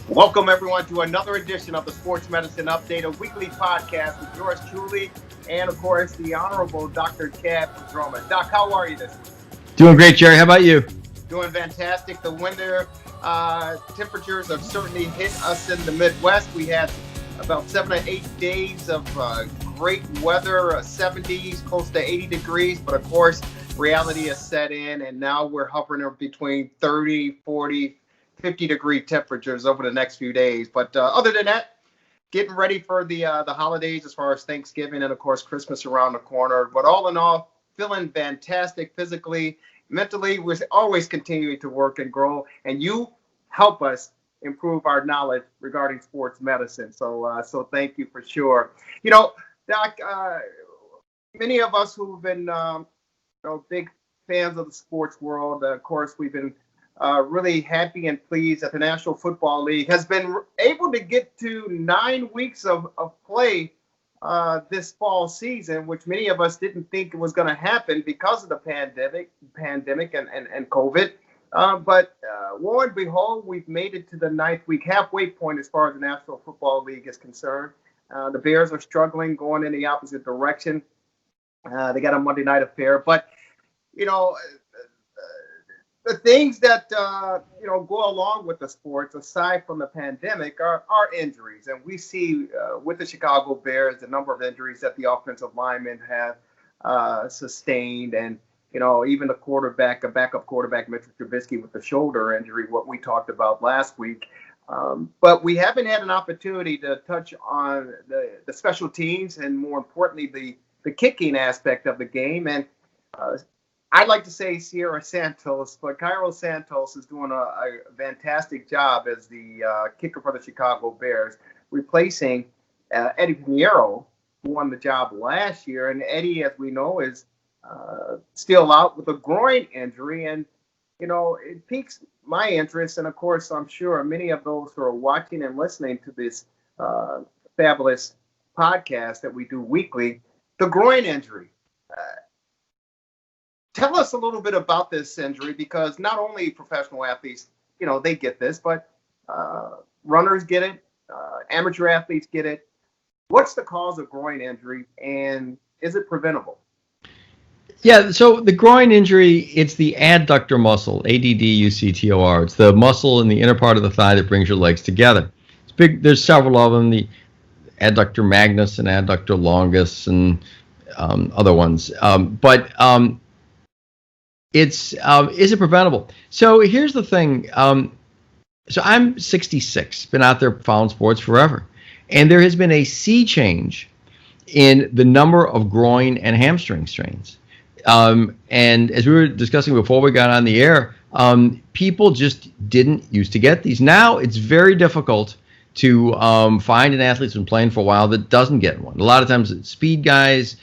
Welcome, everyone, to another edition of the Sports Medicine Update, a weekly podcast with yours truly and, of course, the Honorable Dr. Chad Drummond. Doc, how are you this week? Doing great, Jerry. How about you? Doing fantastic. The winter temperatures have certainly hit us in the Midwest. We had about 7 or 8 days of great weather, 70s, close to 80 degrees. But, of course, reality has set in, and now we're hovering between 30, 40, 50-degree temperatures over the next few days. But other than that, getting ready for the holidays as far as Thanksgiving and, of course, Christmas around the corner. But all in all, feeling fantastic physically, mentally. We're always continuing to work and grow, and you help us improve our knowledge regarding sports medicine. So thank you for sure. You know, Doc, many of us who've been big fans of the sports world, of course, we've been really happy and pleased that the National Football League has been able to get to 9 weeks of play this fall season, which many of us didn't think was going to happen because of the pandemic and COVID. But lo and behold, we've made it to the 9th week, halfway point as far as the National Football League is concerned. The Bears are struggling, going in the opposite direction. They got a Monday night affair, but the things that go along with the sports, aside from the pandemic, are injuries, and we see with the Chicago Bears the number of injuries that the offensive linemen have sustained, and even a backup quarterback, Mitchell Trubisky, with the shoulder injury, what we talked about last week. But we haven't had an opportunity to touch on the special teams and, more importantly, the kicking aspect of the game. And I'd like to say Sierra Santos, but Cairo Santos is doing a fantastic job as the kicker for the Chicago Bears, replacing Eddie Pinheiro, who won the job last year. And Eddie, as we know, is still out with a groin injury. And, it piques my interest. And, of course, I'm sure many of those who are watching and listening to this fabulous podcast that we do weekly, the groin injury. Tell us a little bit about this injury, because not only professional athletes, they get this, but runners get it, amateur athletes get it. What's the cause of groin injury, and is it preventable? Yeah, so the groin injury, it's the adductor muscle, ADDUCTOR. It's the muscle in the inner part of the thigh that brings your legs together. It's big. There's several of them, the adductor magnus and adductor longus and other ones. Is it preventable? So here's the thing. So I'm 66, been out there following sports forever. And there has been a sea change in the number of groin and hamstring strains. And as we were discussing before we got on the air, people just didn't used to get these. Now it's very difficult to find an athlete who's been playing for a while that doesn't get one. A lot of times it's speed guys.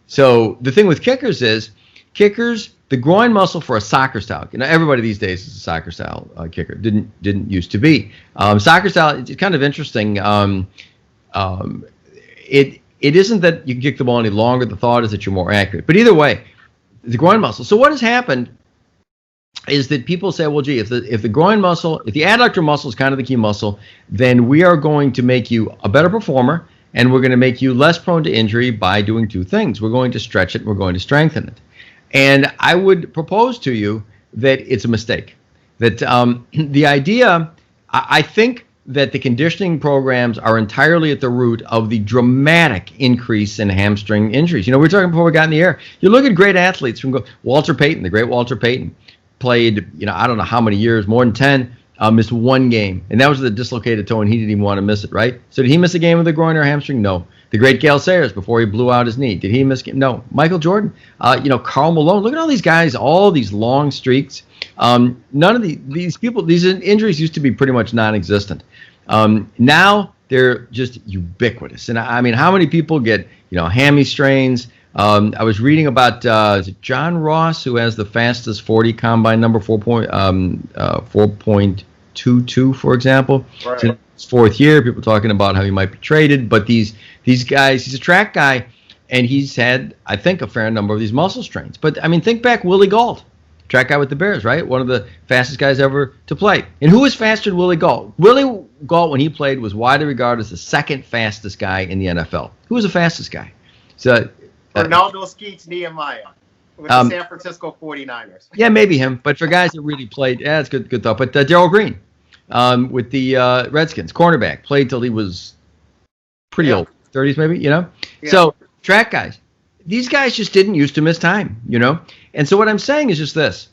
So the thing with kickers is, kickers the groin muscle for a soccer style, everybody these days is a soccer style kicker. Didn't used to be. Soccer style, it's kind of interesting. It isn't that you can kick the ball any longer. The thought is that you're more accurate. But either way, the groin muscle. So what has happened is that people say, well, gee, if the groin muscle, if the adductor muscle is kind of the key muscle, then we are going to make you a better performer, and we're going to make you less prone to injury by doing two things. We're going to stretch it, and we're going to strengthen it. And I would propose to you that it's a mistake. That the idea, I think that the conditioning programs are entirely at the root of the dramatic increase in hamstring injuries. We were talking before we got in the air. You look at great athletes from Walter Payton, the great Walter Payton, played, I don't know how many years, more than 10, missed one game. And that was the dislocated toe, and he didn't even want to miss it, right? So did he miss a game with a groin or hamstring? No. The great Gale Sayers, before he blew out his knee, did he miss a game? No. Michael Jordan, Karl Malone, look at all these guys, all these long streaks. None of these people, these injuries used to be pretty much non-existent. Now they're just ubiquitous. And I mean, how many people get, hammy strains? I was reading about is it John Ross, who has the fastest 40 combine number, 4.22, for example. Right. It's in his fourth year. People talking about how he might be traded, but these guys, he's a track guy, and he's had, I think, a fair number of these muscle strains. But I mean, think back, Willie Gault, track guy with the Bears, right? One of the fastest guys ever to play. And who was faster than Willie Gault? Willie Gault, when he played, was widely regarded as the second fastest guy in the NFL. Who was the fastest guy? So. Ronaldo Skeets Nehemiah with the San Francisco 49ers. Yeah, maybe him. But for guys that really played, it's good thought. But Darryl Green with the Redskins, cornerback, played till he was pretty old, 30s maybe, Yeah. So track guys, these guys just didn't used to miss time, And so what I'm saying is just this.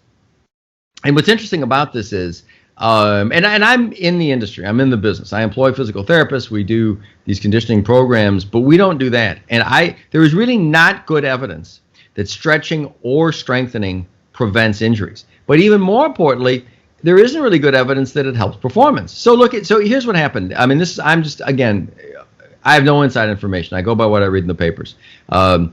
And what's interesting about this is, and I'm in the industry. I'm in the business. I employ physical therapists. We do these conditioning programs, but we don't do that. And there is really not good evidence that stretching or strengthening prevents injuries. But even more importantly, there isn't really good evidence that it helps performance. So here's what happened. I mean, I have no inside information. I go by what I read in the papers. Cairo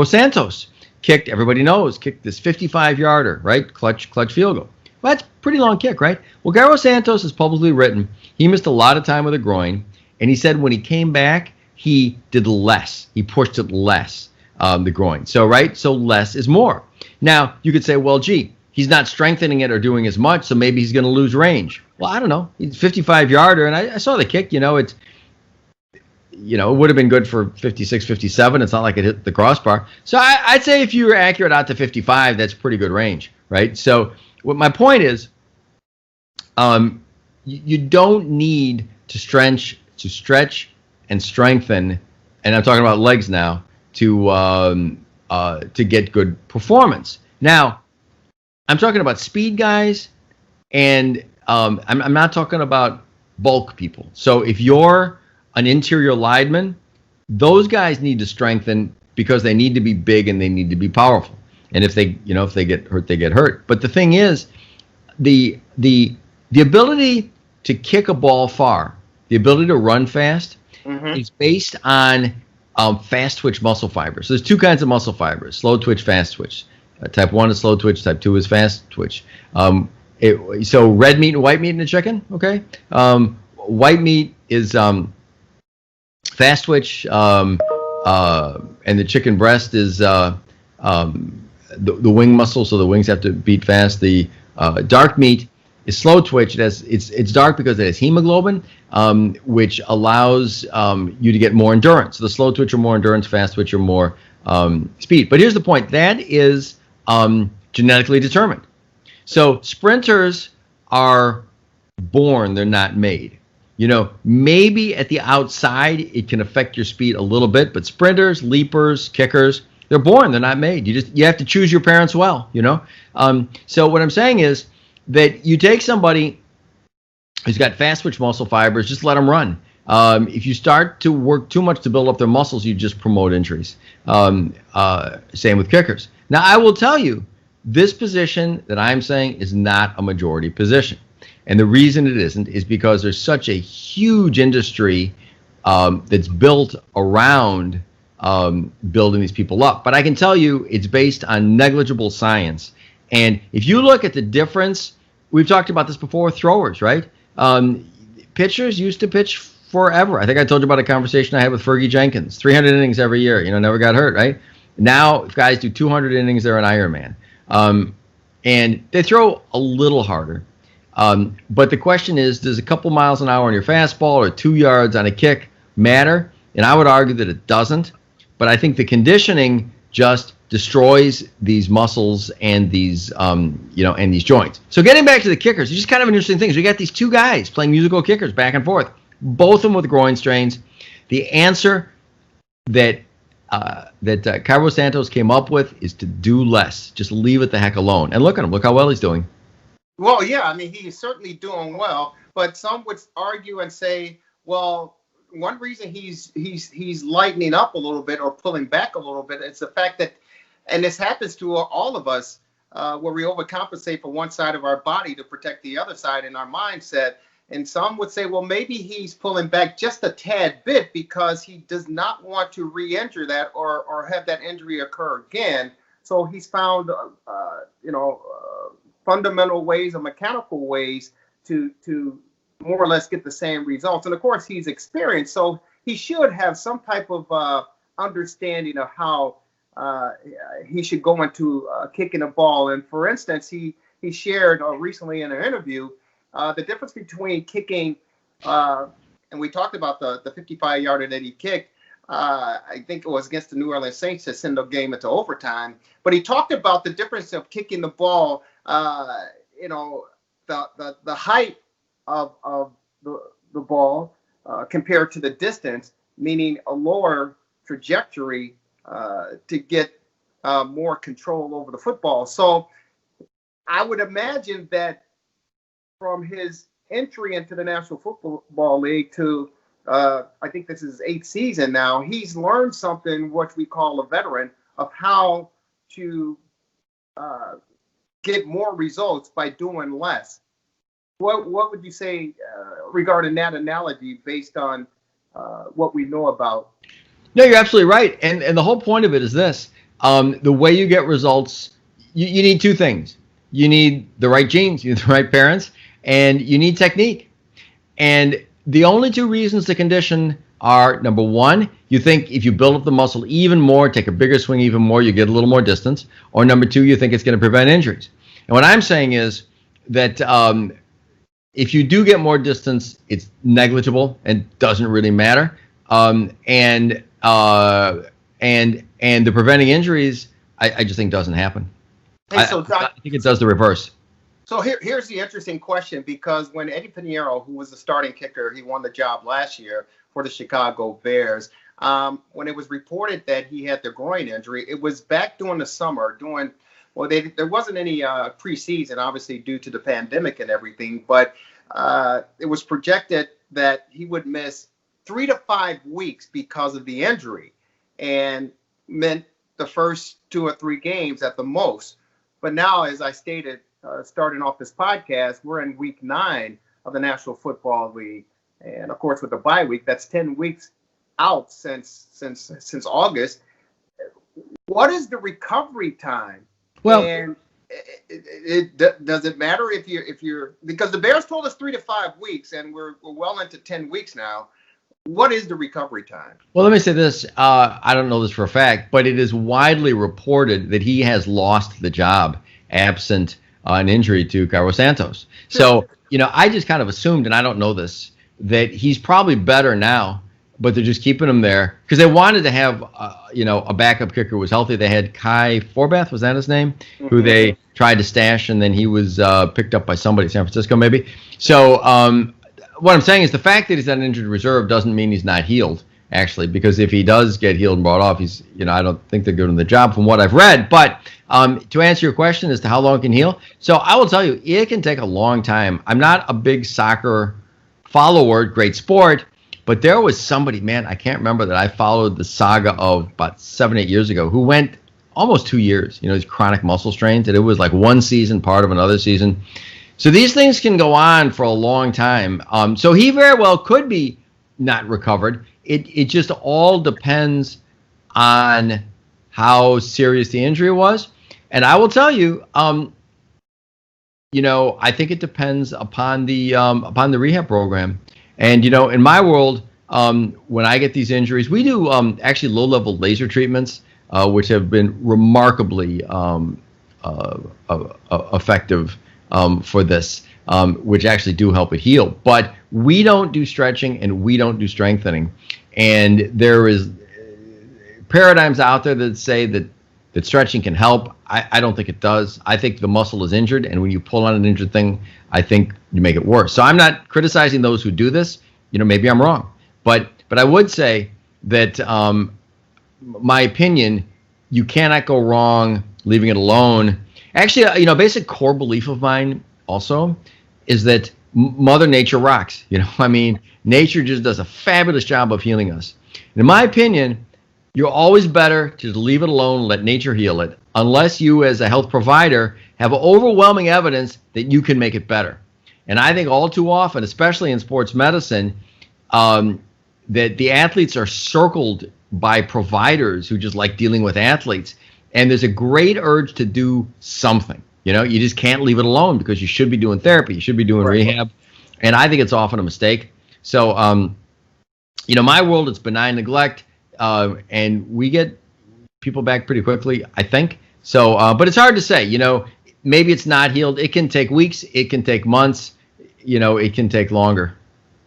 Santos kicked this 55-yarder, right? Clutch field goal. Well, that's a pretty long kick, right? Well, Cairo Santos has publicly written he missed a lot of time with a groin, and he said when he came back, he did less. He pushed it less, the groin. So less is more. Now, you could say, well, gee, he's not strengthening it or doing as much, so maybe he's going to lose range. Well, I don't know. He's a 55-yarder, and I saw the kick. It would have been good for 56, 57. It's not like it hit the crossbar. So I'd say if you were accurate out to 55, that's pretty good range, right? So what my point is, you don't need to stretch and strengthen, and I'm talking about legs now, to get good performance. Now, I'm talking about speed guys, and I'm not talking about bulk people. So if you're an interior lineman, those guys need to strengthen because they need to be big and they need to be powerful. And if they get hurt, they get hurt. But the thing is, the ability to kick a ball far, the ability to run fast, is based on fast twitch muscle fibers. So there's two kinds of muscle fibers: slow twitch, fast twitch. Type 1 is slow twitch. Type 2 is fast twitch. So red meat and white meat in a chicken. Okay, white meat is fast twitch, and the chicken breast is the wing muscle, so the wings have to beat fast. The dark meat is slow twitch. It's dark because it has hemoglobin, which allows you to get more endurance. So the slow twitch are more endurance, fast twitch are more speed. But here's the point: that is genetically determined. So sprinters are born; they're not made. Maybe at the outside it can affect your speed a little bit, but sprinters, leapers, kickers, they're born, they're not made. You have to choose your parents well, So what I'm saying is that you take somebody who's got fast twitch muscle fibers, just let them run. If you start to work too much to build up their muscles, you just promote injuries. Same with kickers. Now, I will tell you, this position that I'm saying is not a majority position. And the reason it isn't is because there's such a huge industry that's built around building these people up. But I can tell you it's based on negligible science. And if you look at the difference, we've talked about this before with throwers, right? Pitchers used to pitch forever. I think I told you about a conversation I had with Fergie Jenkins. 300 innings every year, never got hurt, right? Now, if guys do 200 innings, they're an Ironman. And they throw a little harder. But the question is, does a couple miles an hour on your fastball or 2 yards on a kick matter? And I would argue that it doesn't. But I think the conditioning just destroys these muscles and these, and these joints. So getting back to the kickers, it's just kind of an interesting thing. We got these two guys playing musical kickers back and forth, both of them with groin strains. The answer that Cairo Santos came up with is to do less. Just leave it the heck alone. And look at him. Look how well he's doing. Well, yeah, I mean, he's certainly doing well. But some would argue and say, well, one reason he's lightening up a little bit or pulling back a little bit is the fact that, and this happens to all of us, where we overcompensate for one side of our body to protect the other side in our mindset. And some would say, well, maybe he's pulling back just a tad bit because he does not want to re-injure that or have that injury occur again. So he's found, fundamental ways or mechanical ways to more or less get the same results. And of course, he's experienced, so he should have some type of understanding of how he should go into kicking a ball. And for instance, he shared recently in an interview the difference between kicking, and we talked about the 55-yarder that he kicked. I think it was against the New Orleans Saints to send the game into overtime. But he talked about the difference of kicking the ball, the height of the ball compared to the distance, meaning a lower trajectory to get more control over the football. So I would imagine that from his entry into the National Football League to I think this is his 8th season now, he's learned something, what we call a veteran, of how to get more results by doing less. What would you say regarding that analogy based on what we know about? No, you're absolutely right. And the whole point of it is this. The way you get results, you need two things. You need the right genes, you need the right parents, and you need technique. And the only two reasons to condition are, number one, you think if you build up the muscle even more, take a bigger swing even more, you get a little more distance. Or number two, you think it's going to prevent injuries. And what I'm saying is that if you do get more distance, it's negligible and doesn't really matter. And the preventing injuries, I just think doesn't happen. Hey, so I think it does the reverse. So here's the interesting question, because when Eddie Pinheiro, who was the starting kicker, he won the job last year for the Chicago Bears. When it was reported that he had the groin injury, it was back during the summer. There wasn't any preseason, obviously, due to the pandemic and everything, but it was projected that he would miss 3 to 5 weeks because of the injury, and meant the first 2 or 3 games at the most. But now, as I stated, starting off this podcast, we're in week 9 of the National Football League, and of course, with the bye week, that's 10 weeks out since August. What is the recovery time? Well, and does it matter if you're because the Bears told us 3 to 5 weeks, and we're well into 10 weeks now. What is the recovery time? Well, let me say this. I don't know this for a fact, but it is widely reported that he has lost the job absent an injury to Cairo Santos. So, I just kind of assumed, and I don't know this, that he's probably better now, but they're just keeping him there because they wanted to have, a backup kicker who was healthy. They had Kai Forbath, was that his name? Mm-hmm. Who they tried to stash, and then he was picked up by somebody, San Francisco maybe. So what I'm saying is the fact that he's on injured reserve doesn't mean he's not healed, actually, because if he does get healed and brought off, he's, I don't think they're giving him the job from what I've read. But to answer your question as to how long it can heal, so I will tell you, it can take a long time. I'm not a big soccer follower, great sport, but there was somebody, man, I can't remember, that I followed the saga of about 7-8 years ago, who went almost 2 years, these chronic muscle strains, and it was like one season, part of another season. So these things can go on for a long time. So he very well could be not recovered. It just all depends on how serious the injury was. And I will tell you, I think it depends upon the rehab program. And, in my world, when I get these injuries, we do actually low-level laser treatments, which have been remarkably effective for this, which actually do help it heal. But we don't do stretching and we don't do strengthening. And there is paradigms out there that say that stretching can help. I don't think it does. I think the muscle is injured, and when you pull on an injured thing, I think you make it worse. So I'm not criticizing those who do this. Maybe I'm wrong. But I would say that my opinion, you cannot go wrong leaving it alone. Actually, basic core belief of mine also is that Mother Nature rocks. Nature just does a fabulous job of healing us. And in my opinion, you're always better to just leave it alone, let nature heal it, unless you as a health provider have overwhelming evidence that you can make it better. And I think all too often, especially in sports medicine, that the athletes are circled by providers who just like dealing with athletes. And there's a great urge to do something. You just can't leave it alone because you should be doing therapy. You should be doing rehab. And I think it's often a mistake. So, my world, it's benign neglect. And we get people back pretty quickly, I think. So, but it's hard to say. Maybe it's not healed. It can take weeks. It can take months. It can take longer.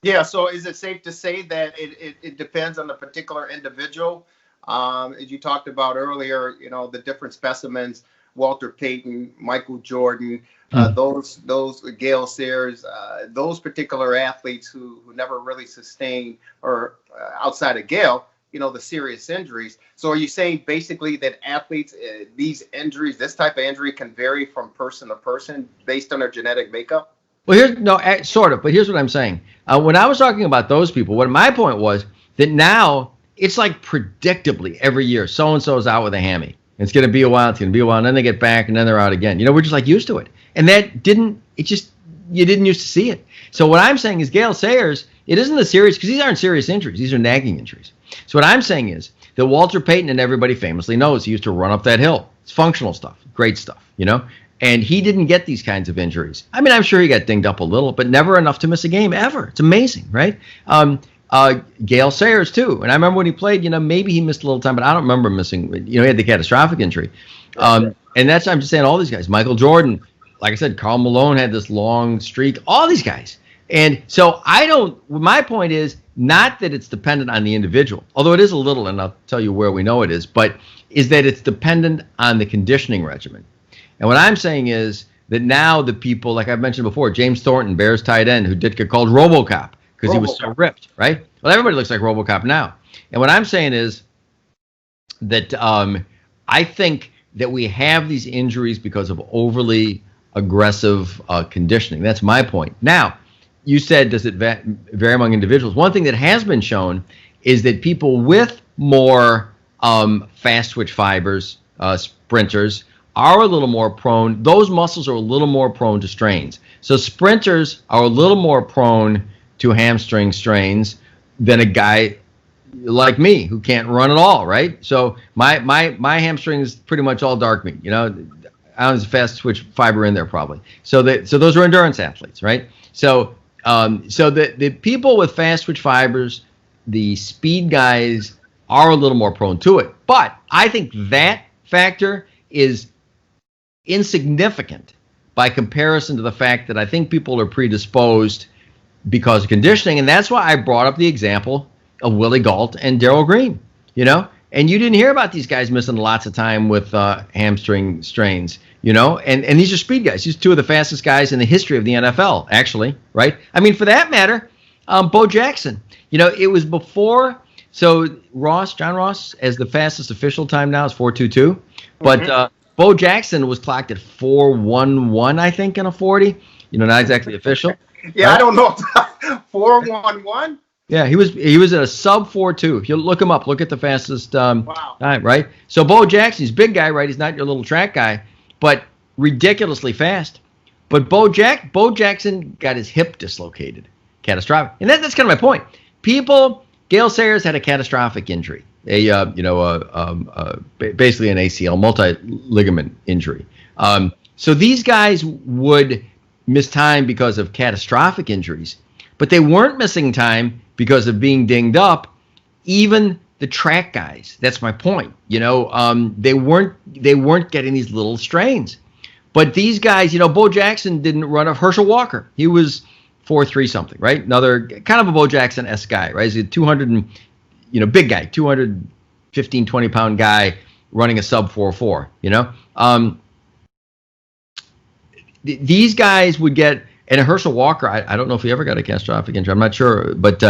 Yeah. So, is it safe to say that it depends on the particular individual? As you talked about earlier, the different specimens, Walter Payton, Michael Jordan, those Gale Sayers, those particular athletes who never really sustained or outside of Gale, the serious injuries. So are you saying basically that athletes, these injuries, this type of injury can vary from person to person based on their genetic makeup? Well, sort of, but here's what I'm saying. When I was talking about those people, what my point was that now it's like predictably every year, so-and-so is out with a hammy. It's going to be a while, and then they get back, and then they're out again. We're just like used to it. And you didn't used to see it. So what I'm saying is Gale Sayers, it isn't the serious, because these aren't serious injuries. These are nagging injuries. So what I'm saying is that Walter Payton, and everybody famously knows, he used to run up that hill. It's functional stuff, great stuff, and he didn't get these kinds of injuries. I'm sure he got dinged up a little, but never enough to miss a game ever. It's amazing, right? Gale Sayers too. And I remember when he played, maybe he missed a little time, but I don't remember missing, he had the catastrophic injury. And I'm just saying all these guys, Michael Jordan, like I said, Karl Malone had this long streak, all these guys. And so my point is not that it's dependent on the individual, although it is a little, and I'll tell you where we know it is, but is that it's dependent on the conditioning regimen. And what I'm saying is that now the people, like I've mentioned before, James Thornton, Bears tight end, who did get called RoboCop because he was so ripped, right? Well, everybody looks like RoboCop now. And what I'm saying is that I think that we have these injuries because of overly aggressive conditioning. That's my point. Now, you said, does it vary among individuals? One thing that has been shown is that people with more fast twitch fibers, sprinters, are a little more prone. Those muscles are a little more prone to strains. So sprinters are a little more prone to hamstring strains than a guy like me who can't run at all, right? So my hamstring is pretty much all dark meat. I don't have a fast twitch fiber in there probably. So those are endurance athletes, right? So the people with fast twitch fibers, the speed guys, are a little more prone to it. But I think that factor is insignificant by comparison to the fact that I think people are predisposed because of conditioning. And that's why I brought up the example of Willie Gault and Darryl Green, and you didn't hear about these guys missing lots of time with hamstring strains, and these are speed guys. These are two of the fastest guys in the history of the NFL, actually, right? For that matter, Bo Jackson, it was before. So John Ross, as the fastest official time now is 4.22, but Bo Jackson was clocked at 4.11, I think, in a 40. Not exactly official. Yeah, right? I don't know. 4.11. Yeah, he was at a sub 4.2. If you look him up, look at the fastest time, right? So Bo Jackson, he's a big guy, right? He's not your little track guy, but ridiculously fast. But Bo Jackson got his hip dislocated, catastrophic. And that's kind of my point. Gale Sayers had a catastrophic injury. basically an ACL, multi-ligament injury. So these guys would miss time because of catastrophic injuries, but they weren't missing time because of being dinged up. Even the track guys, that's my point. They weren't getting these little strains. But these guys, Bo Jackson didn't run a Herschel Walker. He was 4.3 something, right? Another kind of a Bo Jackson-esque guy, right? He's a 200, big guy, 215, 20-pound guy running a sub 4.4, These guys would get, and a Herschel Walker, I don't know if he ever got a catastrophic injury. I'm not sure, but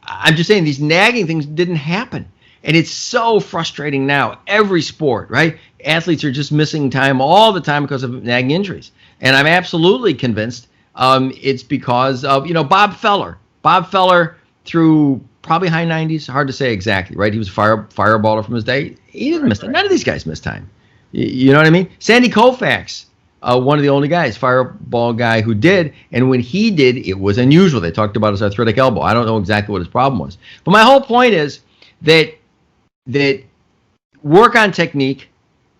I'm just saying these nagging things didn't happen. And it's so frustrating now. Every sport, right? Athletes are just missing time all the time because of nagging injuries. And I'm absolutely convinced it's because of, Bob Feller. Bob Feller through probably high 90s, hard to say exactly, right? He was a fireballer from his day. He didn't miss time. None of these guys missed time. You know what I mean? Sandy Koufax, one of the only guys, fireball guy who did. And when he did, it was unusual. They talked about his arthritic elbow. I don't know exactly what his problem was. But my whole point is that work on technique,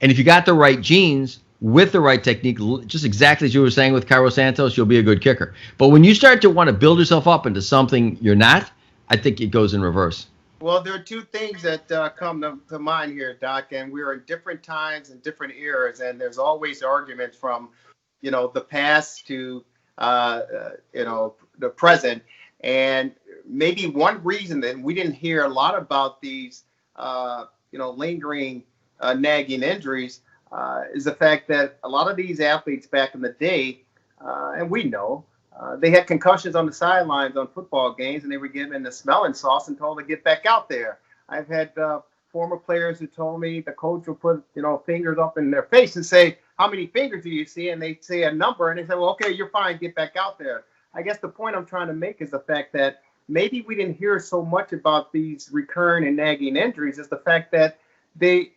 and if you got the right genes with the right technique, just exactly as you were saying with Cairo Santos, you'll be a good kicker. But when you start to want to build yourself up into something you're not, I think it goes in reverse. Well, there are two things that come to mind here, Doc, and we're in different times and different eras, and there's always arguments from, the past to, the present. And maybe one reason that we didn't hear a lot about these lingering nagging injuries is the fact that a lot of these athletes back in the day, and we know, they had concussions on the sidelines on football games, and they were given the smelling sauce and told to get back out there. I've had former players who told me the coach will put, fingers up in their face and say, "How many fingers do you see?" And they say a number, and they say, "Well, okay, you're fine, get back out there." I guess the point I'm trying to make is the fact that maybe we didn't hear so much about these recurring and nagging injuries is the fact that they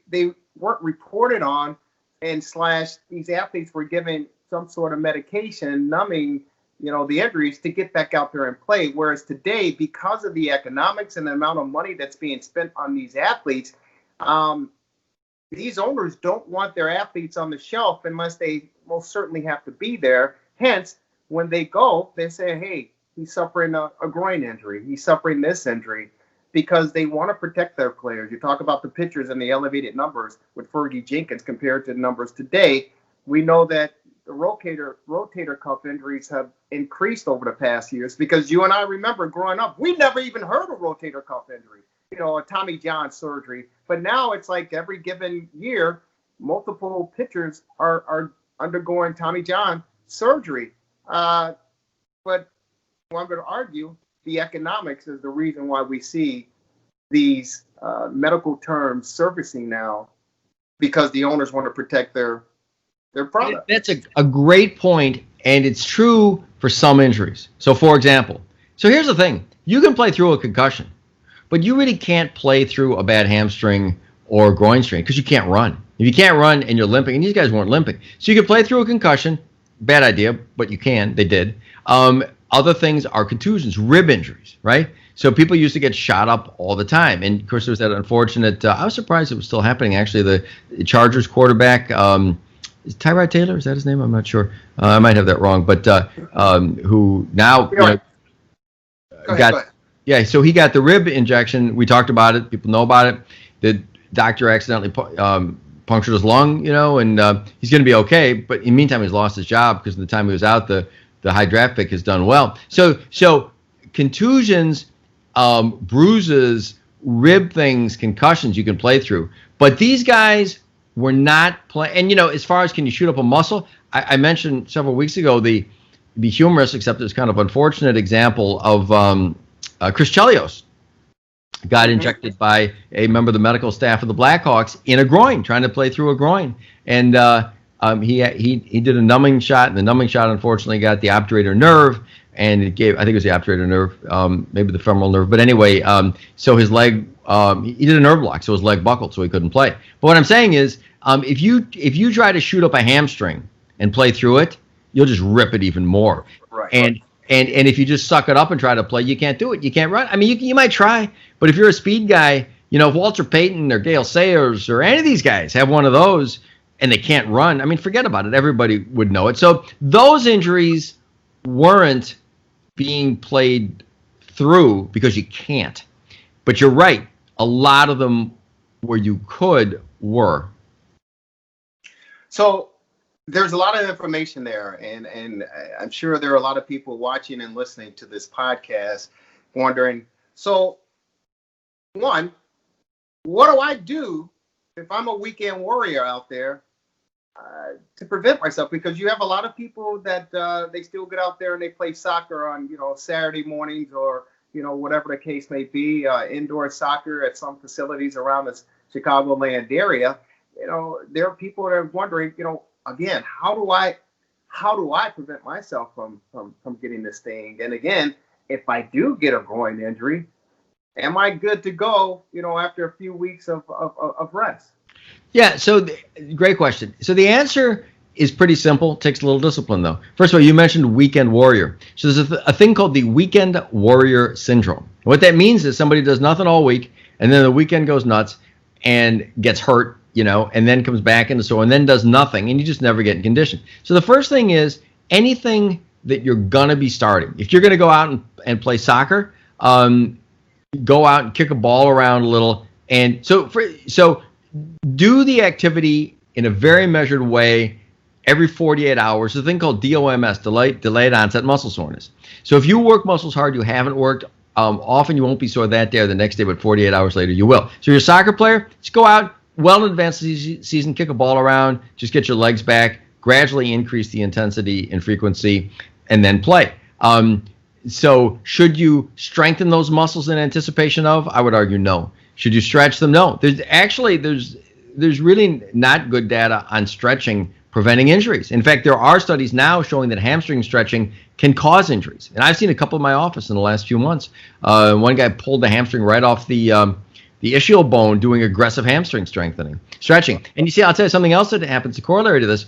weren't reported on, and / these athletes were given some sort of medication numbing, the injuries to get back out there and play. Whereas today, because of the economics and the amount of money that's being spent on these athletes, these owners don't want their athletes on the shelf unless they most certainly have to be there. Hence, when they go, they say, "Hey, he's suffering a groin injury. He's suffering this injury," because they want to protect their players. You talk about the pitchers and the elevated numbers with Fergie Jenkins compared to the numbers today. We know that the rotator cuff injuries have increased over the past years because you and I remember growing up, we never even heard of rotator cuff injury, a Tommy John surgery. But now it's like every given year, multiple pitchers are undergoing Tommy John surgery. But I'm going to argue the economics is the reason why we see these medical terms surfacing now, because the owners want to protect their product. That's a great point, and it's true for some injuries. So, for example, here's the thing. You can play through a concussion, but you really can't play through a bad hamstring or groin strain because you can't run. If you can't run and you're limping, and these guys weren't limping, so you can play through a concussion. Bad idea, but you can. They did. Other things are contusions, rib injuries, right? So people used to get shot up all the time. And, of course, there was that unfortunate I was surprised it was still happening, actually. The Chargers quarterback, is Tyrod Taylor? Is that his name? I'm not sure. I might have that wrong. But who now yeah, so he got the rib injection. We talked about it. People know about it. The doctor accidentally punctured his lung, and he's going to be okay. But in the meantime, he's lost his job because in the time he was out, the high draft pick has done well. So contusions, bruises, rib things, concussions you can play through. But these guys were not playing. And, as far as can you shoot up a muscle, I mentioned several weeks ago the humorous, except it's kind of unfortunate example of Chris Chelios. Got injected by a member of the medical staff of the Blackhawks in a groin, trying to play through a groin. And he did a numbing shot, and the numbing shot unfortunately got the obturator nerve, and I think it was the obturator nerve, maybe the femoral nerve. But anyway, so his leg, he did a nerve block, so his leg buckled, so he couldn't play. But what I'm saying is, if you try to shoot up a hamstring and play through it, you'll just rip it even more. Right. And if you just suck it up and try to play, you can't do it. You can't run. I mean, you might try, but if you're a speed guy, if Walter Payton or Gale Sayers or any of these guys have one of those and they can't run, I mean, forget about it. Everybody would know it. So those injuries weren't being played through because you can't. But you're right. A lot of them where you could were. So there's a lot of information there, and I'm sure there are a lot of people watching and listening to this podcast wondering, so one, what do I do if I'm a weekend warrior out there to prevent myself? Because you have a lot of people that they still get out there and they play soccer on, Saturday mornings or, whatever the case may be, indoor soccer at some facilities around the Chicagoland area. There are people that are wondering, again, how do I prevent myself from getting this thing? And again, if I do get a groin injury, am I good to go, after a few weeks of rest? Yeah, so great question. So the answer is pretty simple. Takes a little discipline, though. First of all, you mentioned weekend warrior. So there's a thing called the weekend warrior syndrome. What that means is somebody does nothing all week, and then the weekend goes nuts and gets hurt, and then comes back into sore and then does nothing, and you just never get in condition. So the first thing is anything that you're going to be starting. If you're going to go out and play soccer, go out and kick a ball around a little. And so do the activity in a very measured way every 48 hours. There's a thing called DOMS, delayed onset muscle soreness. So if you work muscles hard you haven't worked, often you won't be sore that day or the next day, but 48 hours later you will. So you're a soccer player, just go out well in advance of the season, kick a ball around, just get your legs back, gradually increase the intensity and frequency, and then play. So should you strengthen those muscles in anticipation of? I would argue no. Should you stretch them? No. There's really not good data on stretching preventing injuries. In fact, there are studies now showing that hamstring stretching can cause injuries. And I've seen a couple in my office in the last few months. One guy pulled the hamstring right off the ischial bone doing aggressive hamstring stretching. And you see, I'll tell you something else that happens, a corollary to this.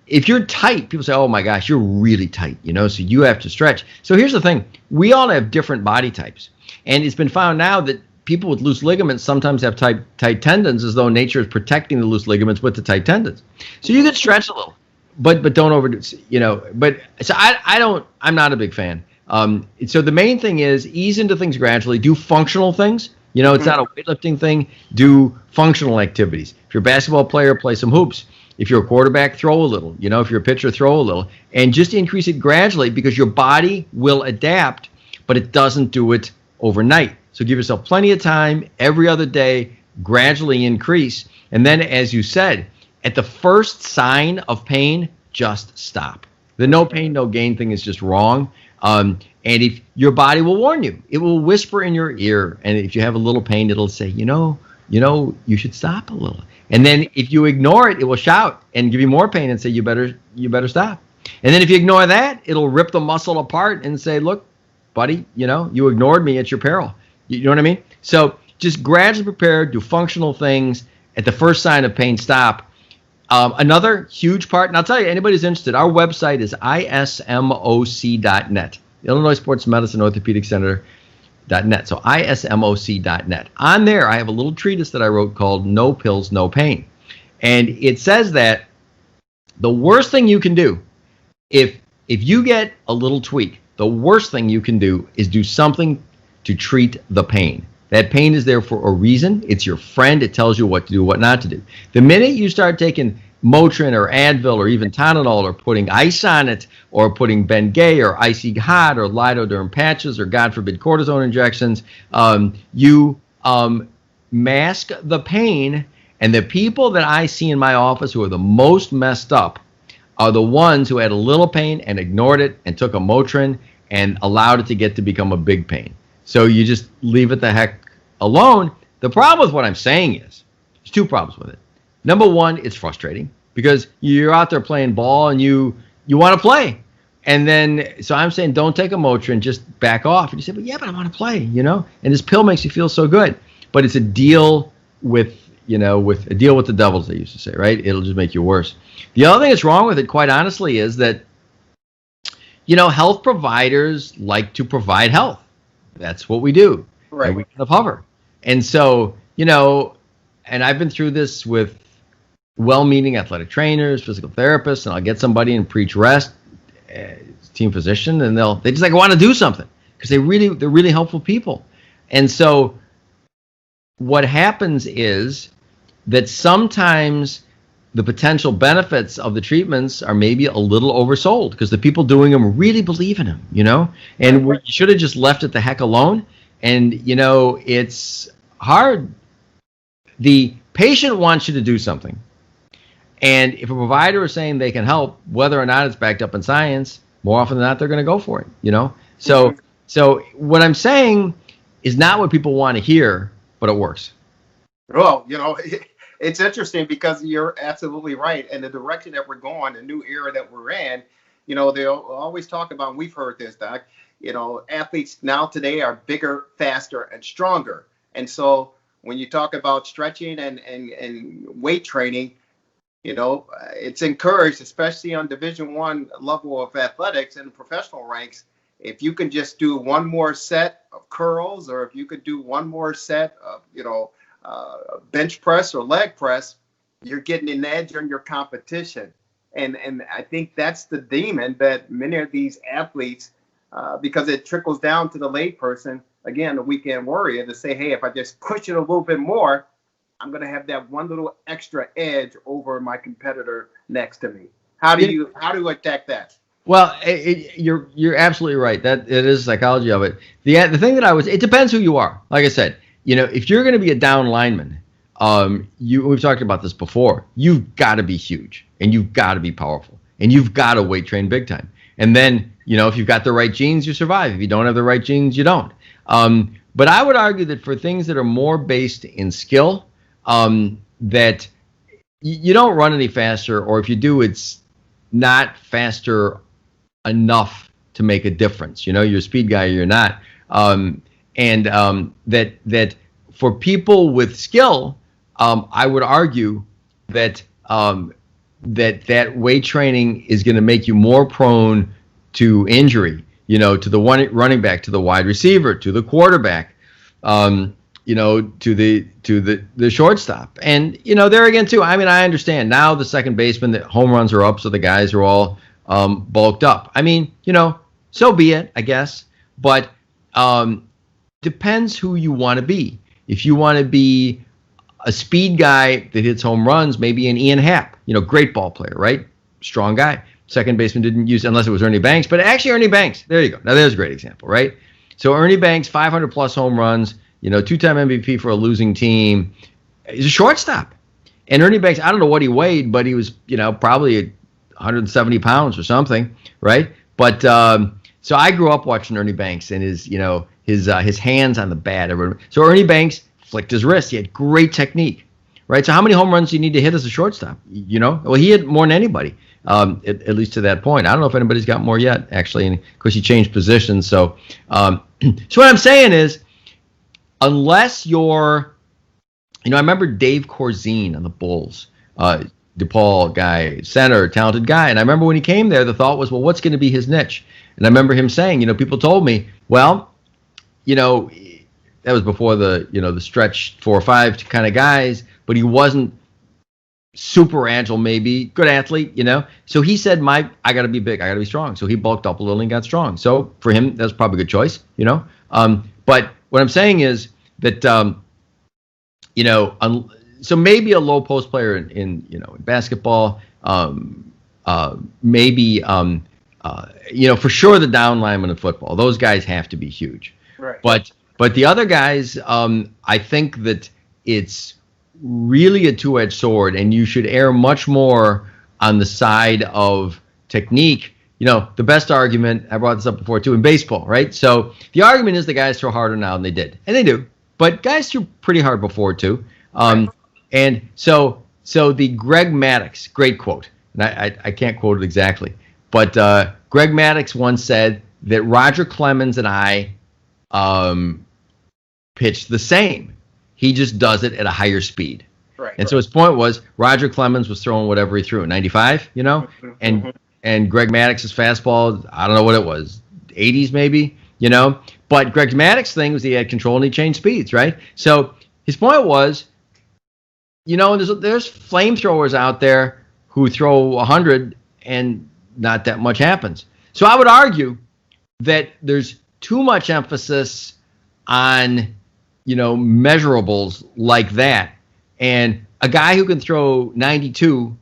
If you're tight, people say, oh my gosh, you're really tight, so you have to stretch. So here's the thing. We all have different body types. And it's been found now that people with loose ligaments sometimes have tight tendons, as though nature is protecting the loose ligaments with the tight tendons. So you can stretch a little, but don't overdo, But so I'm not a big fan. So the main thing is ease into things gradually, do functional things. It's not a weightlifting thing. Do functional activities. If you're a basketball player, play some hoops. If you're a quarterback, throw a little. If you're a pitcher, throw a little. And just increase it gradually because your body will adapt, but it doesn't do it overnight. So give yourself plenty of time every other day, gradually increase. And then, as you said, at the first sign of pain, just stop. The no pain, no gain thing is just wrong. And if your body will warn you, it will whisper in your ear. And if you have a little pain, it'll say, you should stop a little. And then if you ignore it, it will shout and give you more pain and say, you better stop. And then if you ignore that, it'll rip the muscle apart and say, look, buddy, you ignored me at your peril. You know what I mean? So just gradually prepare, do functional things. At the first sign of pain, stop. Another huge part, and I'll tell you, anybody who's interested, our website is ismoc.net, Illinois Sports Medicine Orthopedic Center.net. So ismoc.net. On there, I have a little treatise that I wrote called No Pills, No Pain. And it says that the worst thing you can do, if you get a little tweak, the worst thing you can do is do something to treat the pain. That pain is there for a reason. It's your friend. It tells you what to do, what not to do. The minute you start taking Motrin or Advil or even Tylenol or putting ice on it or putting Bengay or Icy Hot or Lidoderm patches or, God forbid, cortisone injections, you mask the pain. And the people that I see in my office who are the most messed up are the ones who had a little pain and ignored it and took a Motrin and allowed it to get to become a big pain. So you just leave it the heck alone. The problem with what I'm saying is, there's two problems with it. Number one, it's frustrating because you're out there playing ball and you want to play. And then, so I'm saying don't take a Motrin, just back off. And you say, but I want to play, And this pill makes you feel so good. But it's a deal with the devil, as they used to say, right? It'll just make you worse. The other thing that's wrong with it, quite honestly, is that, health providers like to provide health. That's what we do. Right. And we kind of hover. And so, and I've been through this with well-meaning athletic trainers, physical therapists, and I'll get somebody and preach rest, team physician, and they just want to do something because they're really helpful people. And so what happens is that sometimes the potential benefits of the treatments are maybe a little oversold because the people doing them really believe in them, and you should have just left it the heck alone. And, it's hard. The patient wants you to do something. And if a provider is saying they can help, whether or not it's backed up in science, more often than not, they're going to go for it, So what I'm saying is not what people want to hear, but it works. Well, it's interesting because you're absolutely right. And the direction that we're going, the new era that we're in, they'll always talk about, and we've heard this, Doc, athletes now today are bigger, faster, and stronger. And so when you talk about stretching and weight training, it's encouraged, especially on Division I level of athletics and professional ranks. If you can just do one more set of curls, or if you could do one more set of, bench press or leg press, you're getting an edge on your competition. And I think that's the demon that many of these athletes, because it trickles down to the layperson, again, the weekend warrior, to say, hey, if I just push it a little bit more, I'm going to have that one little extra edge over my competitor next to me. How do you attack that? Well, you're absolutely right. That it is psychology of it. The thing that it depends who you are. Like I said, if you're going to be a down lineman, we've talked about this before. You've got to be huge, and you've got to be powerful, and you've got to weight train big time. And then, if you've got the right genes, you survive. If you don't have the right genes, you don't. But I would argue that for things that are more based in skill, that you don't run any faster, or if you do, it's not faster enough to make a difference. You're a speed guy or you're not. That for people with skill, I would argue that that weight training is going to make you more prone to injury, to the running back, to the wide receiver, to the quarterback, to the shortstop. And, there again, too, I understand now the second baseman, the home runs are up, so the guys are all bulked up. So be it, I guess. But depends who you want to be. If you want to be a speed guy that hits home runs, maybe an Ian Happ, great ball player, right? Strong guy. Second baseman didn't use, unless it was Ernie Banks, but actually Ernie Banks, there you go. Now there's a great example, right? So Ernie Banks, 500 plus home runs, two-time MVP for a losing team. He's a shortstop. And Ernie Banks, I don't know what he weighed, but he was, probably 170 pounds or something, right? But so I grew up watching Ernie Banks and his hands on the bat. So Ernie Banks flicked his wrist. He had great technique, right? So how many home runs do you need to hit as a shortstop? Well, he hit more than anybody, at least to that point. I don't know if anybody's got more yet, actually. And of course, he changed positions. So, so what I'm saying is, unless you're, I remember Dave Corzine on the Bulls, DePaul guy, center, talented guy. And I remember when he came there, the thought was, well, what's going to be his niche? And I remember him saying, people told me, well, that was before the stretch 4 or 5 kind of guys, but he wasn't super agile, maybe good athlete, So he said, I got to be big, I got to be strong. So he bulked up a little and got strong. So for him, that's probably a good choice, But what I'm saying is that, so maybe a low post player in basketball, maybe, for sure the down lineman in football, those guys have to be huge. Right. But the other guys, I think that it's really a two-edged sword, and you should err much more on the side of technique. The best argument, I brought this up before too, in baseball, right? So the argument is the guys throw harder now than they did. And they do. But guys threw pretty hard before too. And so the Greg Maddux, great quote, and I can't quote it exactly, but Greg Maddux once said that Roger Clemens and I pitch the same. He just does it at a higher speed. Right. And so his point was Roger Clemens was throwing whatever he threw, 95, and and Greg Maddox's fastball, I don't know what it was, 80s maybe, But Greg Maddox's thing was he had control and he changed speeds, right? So his point was, there's flamethrowers out there who throw 100 and not that much happens. So I would argue that there's too much emphasis on, measurables like that. And a guy who can throw 92,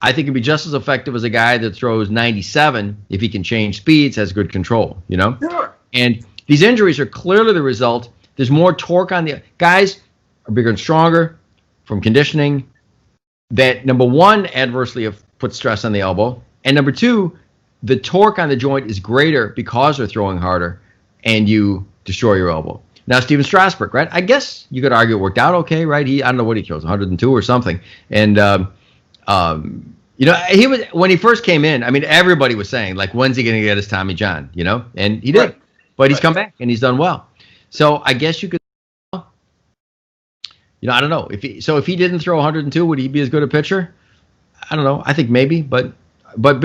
I think, can be just as effective as a guy that throws 97 if he can change speeds, has good control, Sure. And these injuries are clearly the result. There's more torque on the guys are bigger and stronger from conditioning. That, number one, adversely have put stress on the elbow. And number two, the torque on the joint is greater because they're throwing harder and you destroy your elbow. Now, Steven Strasburg, right? I guess you could argue it worked out okay, right? I don't know what he throws, 102 or something. And, he was, when he first came in, I mean, everybody was saying, like, when's he going to get his Tommy John, And he did. Right. But he's come back and he's done well. So I guess you could, I don't know. If he didn't throw 102, would he be as good a pitcher? I don't know. I think maybe, but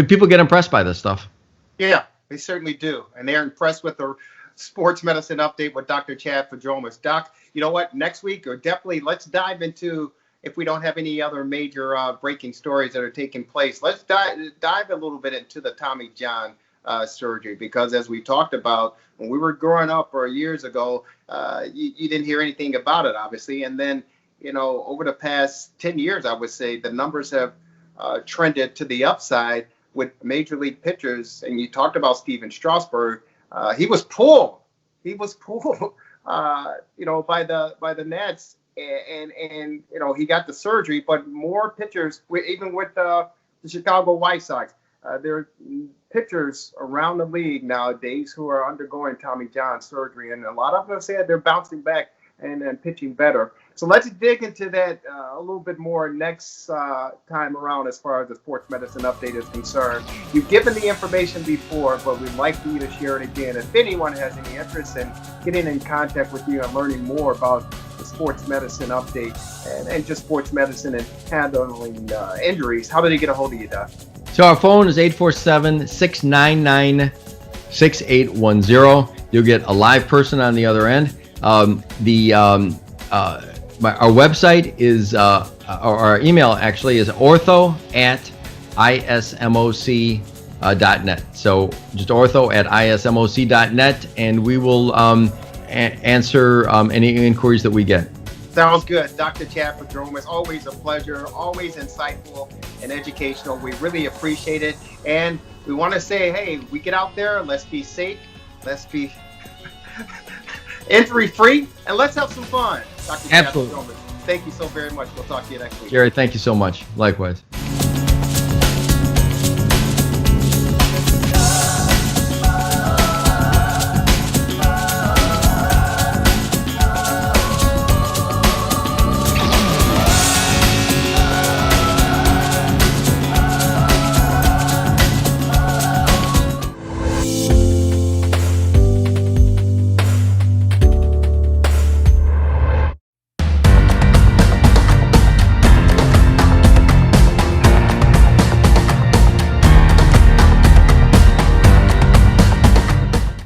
people get impressed by this stuff. Yeah, they certainly do. And they're impressed with the sports medicine update with Dr. Chad Fadromas. Doc, you know what? Next week, or definitely let's dive into, if we don't have any other major breaking stories that are taking place, let's dive a little bit into the Tommy John surgery, because as we talked about when we were growing up or years ago, you didn't hear anything about it, obviously. And then, over the past 10 years, I would say the numbers have trended to the upside with major league pitchers. And you talked about Steven Strasburg. He was pulled. By the Nets, and he got the surgery. But more pitchers, even with the Chicago White Sox, there are pitchers around the league nowadays who are undergoing Tommy John surgery, and a lot of them said they're bouncing back and pitching better. So let's dig into that a little bit more next time around as far as the sports medicine update is concerned. You've given the information before, but we'd like for you to share it again. If anyone has any interest in getting in contact with you and learning more about the sports medicine update and just sports medicine and handling injuries, how do they get a hold of you, Doc? So our phone is 847-699-6810. You'll get a live person on the other end. Our website is, our email actually is ortho@ismoc.net. So just ortho@ismoc.net, and we will answer any inquiries that we get. Sounds good. Dr. Chad Fadromas, always a pleasure, always insightful and educational. We really appreciate it. And we want to say, hey, we get out there, let's be safe, let's be injury-free, and let's have some fun. Dr. Chad Fadromas, thank you so very much. We'll talk to you next week. Jerry, thank you so much. Likewise.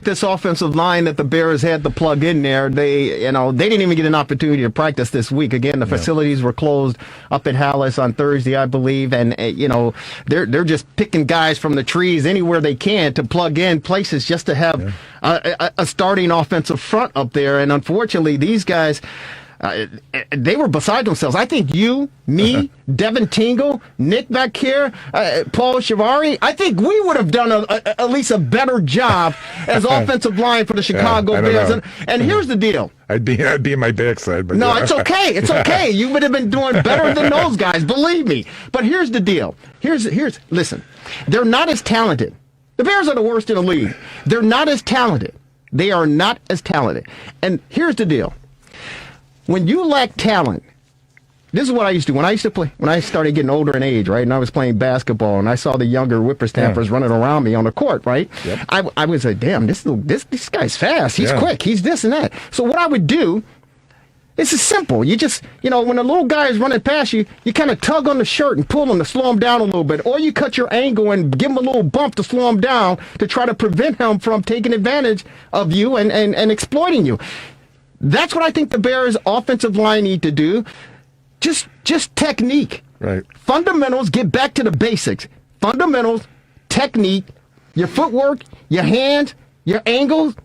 This offensive line that the Bears had to plug in there, they didn't even get an opportunity to practice this week. Again, the facilities were closed up at Hallis on Thursday, I believe, and they're just picking guys from the trees anywhere they can to plug in places just to have a starting offensive front up there. And unfortunately, these guys, they were beside themselves. I think you, me, Devin Tingle, Nick back here, Paul Shivari, I think we would have done at least a better job as offensive line for the Chicago Bears. And here's the deal. I'd be in my backside. But no, it's okay. It's okay. You would have been doing better than those guys, believe me. But here's the deal. Listen, they're not as talented. The Bears are the worst in the league. They're not as talented. They are not as talented. And here's the deal. When you lack talent, this is what I used to do. When I started getting older in age, right, and I was playing basketball, and I saw the younger whippersnappers running around me on the court, right, I was like, damn, this guy's fast. He's quick. He's this and that. So what I would do This is simple. You just, when a little guy is running past you, you kind of tug on the shirt and pull him to slow him down a little bit. Or you cut your angle and give him a little bump to slow him down to try to prevent him from taking advantage of you and exploiting you. That's what I think the Bears offensive line need to do. Just technique. Right. Fundamentals, get back to the basics. Fundamentals, technique, your footwork, your hands, your angles,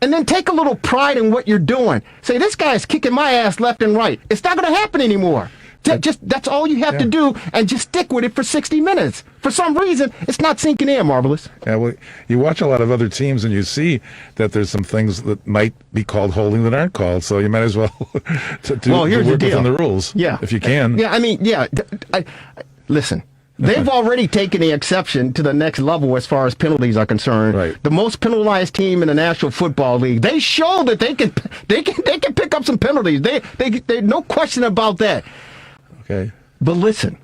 and then take a little pride in what you're doing. Say, this guy's kicking my ass left and right. It's not going to happen anymore. That's all you have to do, and just stick with it for 60 minutes. For some reason, it's not sinking in, Marvelous. Yeah, well, you watch a lot of other teams, and you see that there's some things that might be called holding that aren't called, so you might as well here's the work deal. within the rules, if you can. Yeah, listen. They've already taken the exception to the next level as far as penalties are concerned. Right. The most penalized team in the National Football League. They show that they can pick up some penalties. They no question about that. Okay. But listen,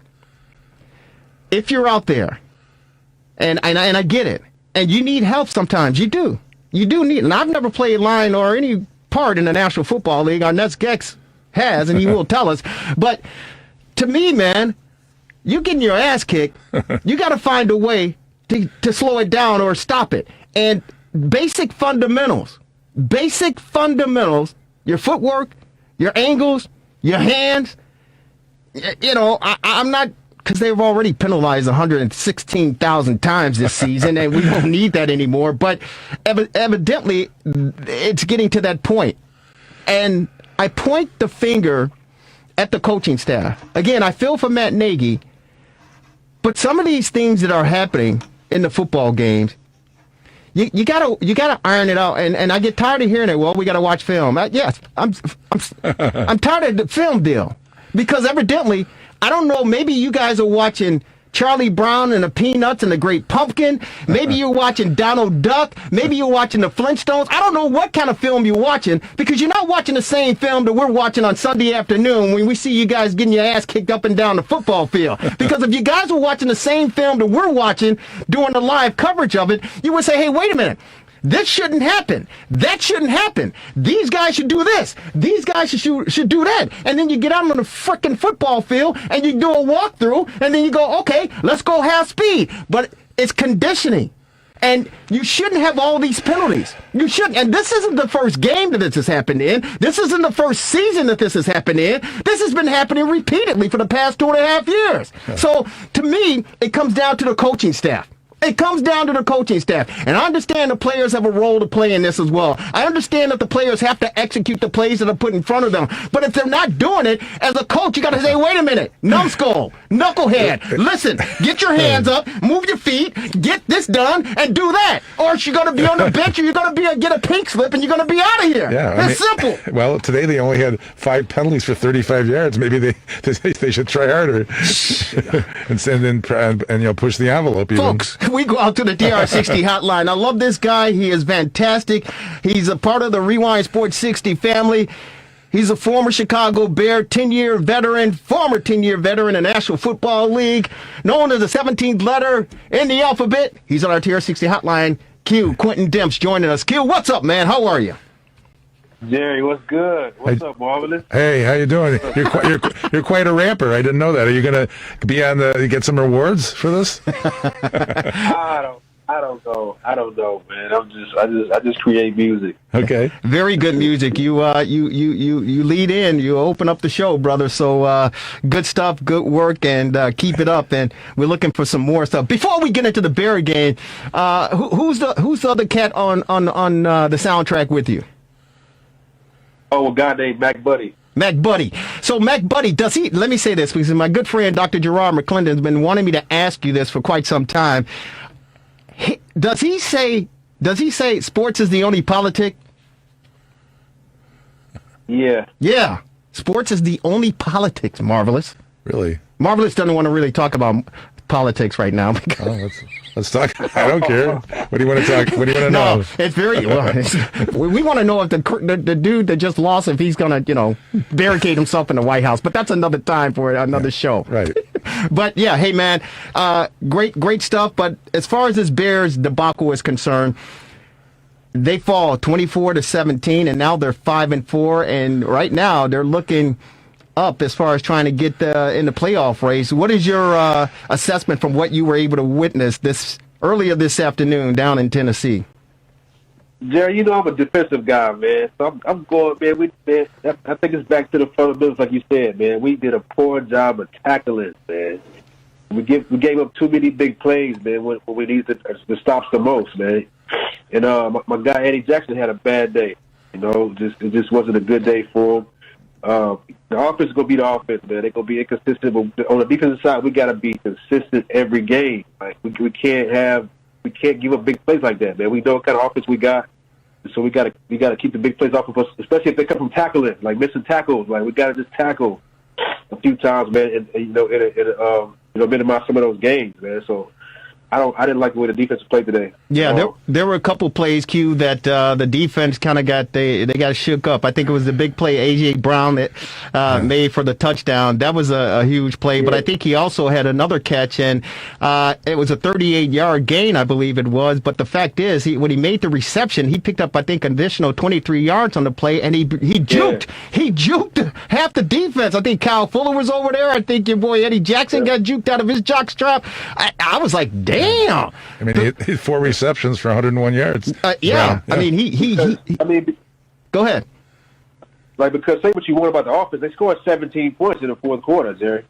if you're out there, and I get it, and you need help sometimes, you do need. And I've never played line or any part in the National Football League. Our Nets Gex has, and he will tell us. But to me, man, you getting your ass kicked, you got to find a way to slow it down or stop it. And basic fundamentals, your footwork, your angles, your hands, I'm not, because they've already penalized 116,000 times this season, and we don't need that anymore. But evidently, it's getting to that point. And I point the finger at the coaching staff. Again, I feel for Matt Nagy, but some of these things that are happening in the football games, you gotta iron it out. And I get tired of hearing it. Well, we gotta watch film. Yes, I'm tired of the film deal, because evidently, I don't know, maybe you guys are watching Charlie Brown and the Peanuts and the Great Pumpkin. Maybe you're watching Donald Duck. Maybe you're watching the Flintstones. I don't know what kind of film you're watching, because you're not watching the same film that we're watching on Sunday afternoon when we see you guys getting your ass kicked up and down the football field. Because if you guys were watching the same film that we're watching during the live coverage of it, you would say, hey, wait a minute. This shouldn't happen. That shouldn't happen. These guys should do this. These guys should do that. And then you get out on the frickin' football field and you do a walkthrough, and then you go, okay, let's go half speed. But it's conditioning. And you shouldn't have all these penalties. You shouldn't. And this isn't the first game that this has happened in. This isn't the first season that this has happened in. This has been happening repeatedly for the past 2.5 years. So, to me, it comes down to the coaching staff. It comes down to the coaching staff. And I understand the players have a role to play in this as well. I understand that the players have to execute the plays that are put in front of them. But if they're not doing it, as a coach, you got to say, wait a minute, numbskull, knucklehead, listen, get your hands up, move your feet, get this done, and do that. Or you're going to be on the bench, or you're going to get a pink slip, and you're going to be out of here. Yeah, it's simple. Well, today they only had 5 penalties for 35 yards. Maybe they should try harder and push the envelope. Even. Folks, we go out to the DR60 hotline. I love this guy. He is fantastic. He's a part of the Rewind Sports 60 family. He's a former Chicago Bear, former 10-year veteran in the National Football League, known as the 17th letter in the alphabet. He's on our DR60 hotline. Q, Quentin Demps joining us. Q, what's up, man? How are you? Jerry, what's good? What's up, Marvelous? Hey, how you doing? You're quite a ramper. I didn't know that. Are you gonna be on get some rewards for this? I don't know, man. I just create music. Okay. Very good music. You lead in. You open up the show, brother. So good stuff, good work, and keep it up. And we're looking for some more stuff. Before we get into the Bear game, who's the other cat on the soundtrack with you? Oh, a guy named Mac Buddy. Mac Buddy. So Mac Buddy, let me say this, because my good friend Dr. Gerard McClendon has been wanting me to ask you this for quite some time. Does he say sports is the only politic? Yeah. Yeah. Sports is the only politics, Marvelous. Really? Marvelous doesn't want to really talk about politics right now. Let's talk. I don't care. What do you want to talk? What do you want to know? No, it's very. We want to know if the dude that just lost, if he's gonna, barricade himself in the White House. But that's another time for another show. Right. But yeah, hey man, great stuff. But as far as this Bears debacle is concerned, they fall 24-17, and now they're 5-4, and right now they're looking up as far as trying to get in the playoff race. What is your assessment from what you were able to witness earlier this afternoon down in Tennessee? Jerry, you know I'm a defensive guy, man. So I'm going, man. I think it's back to the fundamentals, like you said, man. We did a poor job of tackling, man. We gave up too many big plays, man, when we needed the stops the most, man. And my guy Eddie Jackson had a bad day. You know, it just wasn't a good day for him. The offense is gonna be the offense, man. They're gonna be inconsistent, but on the defensive side, we gotta be consistent every game. Like we can't give up big plays like that, man. We know what kind of offense we got, so we gotta keep the big plays off of us, especially if they come from tackling, like missing tackles. Like we gotta just tackle a few times, man, and minimize some of those games, man. So I didn't like the way the defense played today. Yeah, there were a couple plays, Q, that the defense kind of got shook up. I think it was the big play A.J. Brown that made for the touchdown. That was a huge play, but I think he also had another catch, and it was a 38-yard gain, I believe it was. But the fact is, when he made the reception, he picked up, I think, an additional 23 yards on the play, and he juked. Yeah. He juked half the defense. I think Kyle Fuller was over there. I think your boy Eddie Jackson got juked out of his jock strap. I was like, damn. I mean, he had 4 receptions for 101 yards. Yeah. I mean, he go ahead. Like, because say what you want about the offense, they scored 17 points in the fourth quarter, Jerry.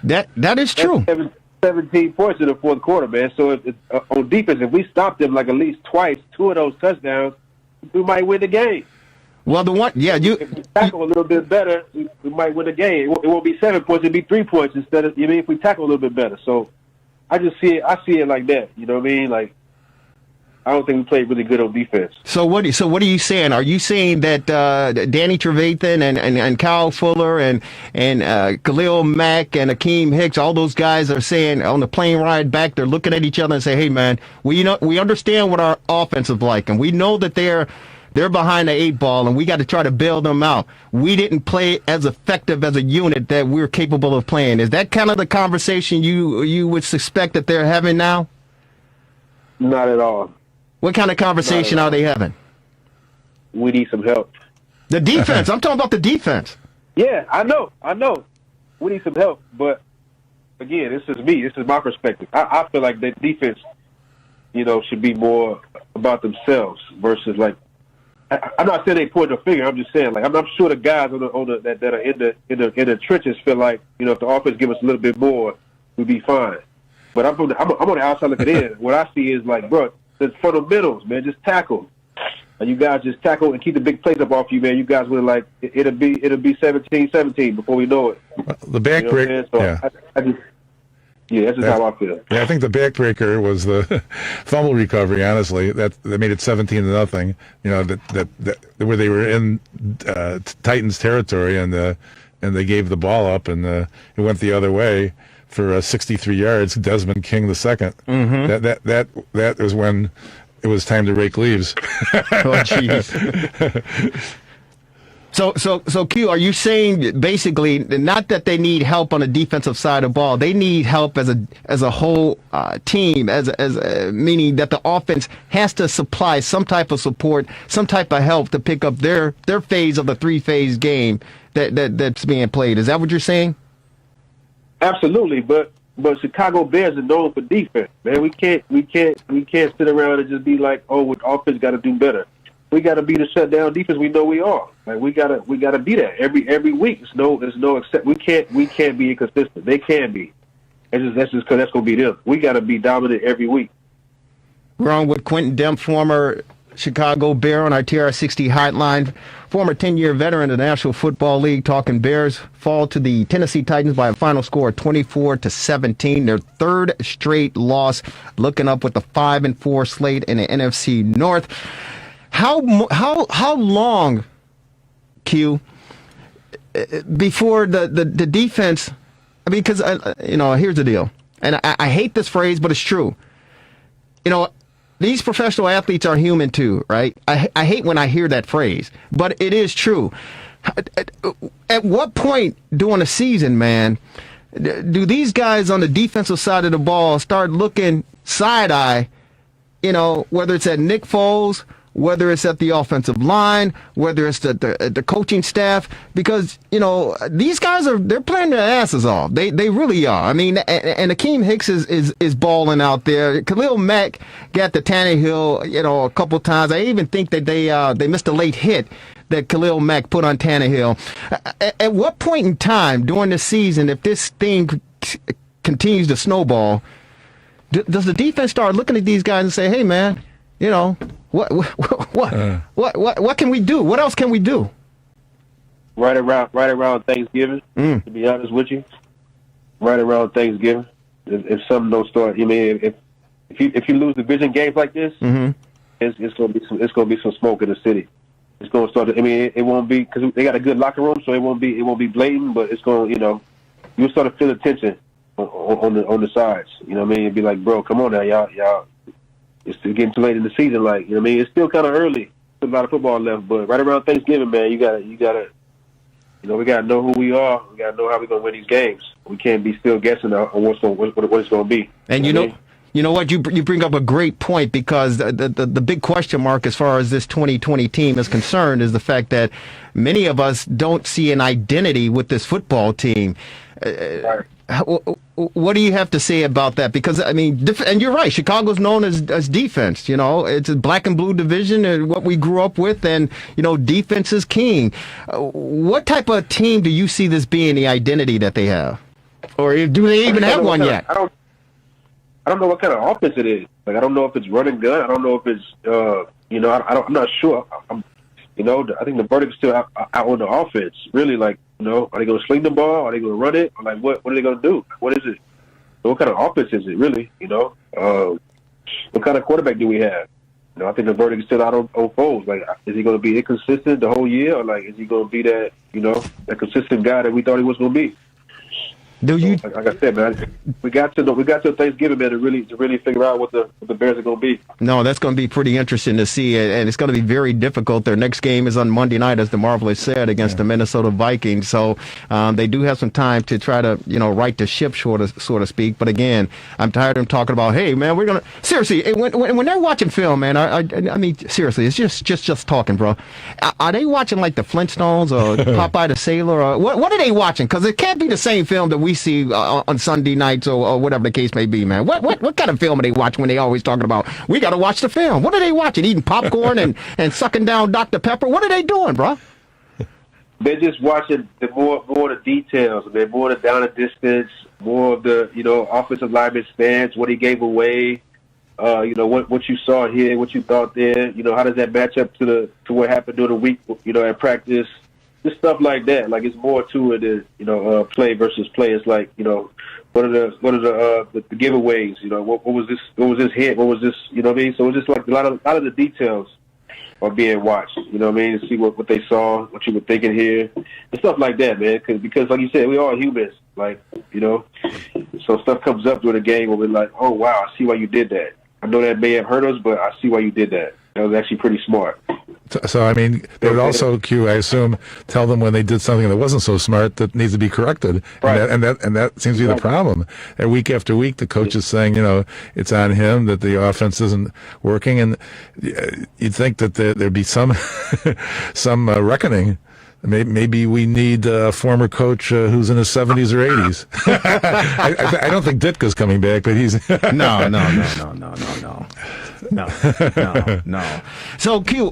That is true. 17 points in the fourth quarter, man. So on defense, if we stop them like at least twice, 2 of those touchdowns, we might win the game. Well, if we tackle a little bit better, we might win the game. It won't be 7 points; it'll be 3 points instead of. If we tackle a little bit better. So I see it like that. You know what I mean? Like, I don't think we played really good on defense. So what are you saying? Are you saying that Danny Trevathan and Kyle Fuller and Khalil Mack and Akeem Hicks, all those guys are saying on the plane ride back, they're looking at each other and say, "Hey, man, we understand what our offense is like, and we know that they're behind the 8 ball, and we got to try to bail them out. We didn't play as effective as a unit that we're capable of playing." Is that kind of the conversation you would suspect that they're having now? Not at all. What kind of conversation are they having? We need some help. The defense. I'm talking about the defense. Yeah, I know. We need some help, but again, this is me. This is my perspective. I feel like the defense, should be more about themselves versus like. I'm not saying they point a finger. I'm just saying, like, I'm sure the guys that are in the trenches feel like, if the offense give us a little bit more, we'd be fine. But I'm on the outside looking in. What I see is like, bro, the fundamentals, man, just tackle. And you guys just tackle and keep the big plays up off you, man. You guys would like it'll be 17-17 before we know it. The backbreaker. Yeah, that's just how I feel. Yeah, I think the backbreaker was the fumble recovery. Honestly, that made it 17-0. That where they were in Titans territory and they gave the ball up and it went the other way for 63 yards. Desmond King the second. Mm-hmm. That was when it was time to rake leaves. Oh, jeez. So Q, are you saying basically not that they need help on the defensive side of the ball, they need help as a whole team, meaning that the offense has to supply some type of support, some type of help to pick up their phase of the 3-phase game that's being played. Is that what you're saying? Absolutely, but Chicago Bears are known for defense, man. We can't sit around and just be like, oh, with offense got to do better. We got to be the shutdown defense. We know we are. Like we gotta be that every week. There's no except we can't be inconsistent. They can be. That's just because that's gonna be them. We got to be dominant every week. We're on with Quentin Demp, former Chicago Bear on our TR60 hotline, former 10-year veteran of the National Football League, talking Bears fall to the Tennessee Titans by a final score of 24-17. Their third straight loss, looking up with the 5-4 slate in the NFC North. How long, Q, before the defense? I mean, because here's the deal, and I hate this phrase, but it's true. These professional athletes are human too, right? I hate when I hear that phrase, but it is true. At what point during the season, man, do these guys on the defensive side of the ball start looking side-eye whether it's at Nick Foles, whether it's at the offensive line, whether it's the coaching staff, because, these guys they're playing their asses off. They really are. I mean, and Akeem Hicks is balling out there. Khalil Mack got the Tannehill, a couple times. I even think that they missed a late hit that Khalil Mack put on Tannehill. At what point in time during the season, if this thing continues to snowball, does the defense start looking at these guys and say, "Hey, man, what can we do? What else can we do?" Right around Thanksgiving. To be honest with you, right around Thanksgiving, if something don't start, if you lose division games like this, it's gonna be some smoke in the city. It's gonna start. It won't be because they got a good locker room, so it won't be blatant, but it's gonna, you'll start to feel the tension on the sides. It'd be like, bro, come on now, y'all. It's still getting too late in the season. It's still kind of early. There's a lot of football left, but right around Thanksgiving, man, you gotta, we gotta know who we are. We gotta know how we're gonna win these games. We can't be still guessing on what it's gonna be. And you know what? You bring up a great point, because the big question mark as far as this 2020 team is concerned is the fact that many of us don't see an identity with this football team. Right. What do you have to say about that? Because, and you're right, Chicago's known as defense. It's a black and blue division, and what we grew up with, and, defense is king. What type of team do you see this being, the identity that they have? Or do they even have one yet? I don't know what kind of offense it is. I don't know if it's running gun. I don't know if it's, I'm not sure. I think the verdict's still out on the offense. Really, are they going to sling the ball? Are they going to run it? Or what are they going to do? What is it? What kind of offense is it, really? What kind of quarterback do we have? I think the verdict is still out on Foles. Is he going to be inconsistent the whole year? Or, is he going to be that, that consistent guy that we thought he was going to be? Like I said, man, we got to Thanksgiving, man, to really figure out what the Bears are going to be. No, that's going to be pretty interesting to see, and it's going to be very difficult. Their next game is on Monday night, as the Marvelous said, against the Minnesota Vikings. So they do have some time to try to, right the ship, so to speak. But again, I'm tired of them talking about, hey, man, we're gonna seriously when they're watching film, man. I mean, seriously, it's just talking, bro. Are they watching like the Flintstones or Popeye the Sailor, or what are they watching? Because it can't be the same film that we see on Sunday nights or whatever the case may be, man. What kind of film are they watching when they always talking about, we got to watch the film? What are they watching? Eating popcorn and sucking down Dr. Pepper? What are they doing, bro? They're just watching more the details. They're more the down and distance, more of the, offensive lineman stance, what he gave away, what you saw here, what you thought there, how does that match up to what happened during the week, at practice. Just stuff like that. It's more to it than, play versus play. It's what are the giveaways? What was this hit? What was this? You know what I mean? So it's just like a lot of the details are being watched. You know what I mean? To see what they saw, what you were thinking here, and stuff like that, man. Because like you said, we are humans. So stuff comes up during the game where we're like, oh wow, I see why you did that. I know that may have hurt us, but I see why you did that. That was actually pretty smart. So they would also, Q, I assume, tell them when they did something that wasn't so smart that needs to be corrected. Right. And that seems to be the problem. And week after week, the coach is saying, it's on him that the offense isn't working. And you'd think that there'd be some reckoning. Maybe we need a former coach who's in his 70s or 80s. I don't think Ditka's coming back, but he's No. So, Q,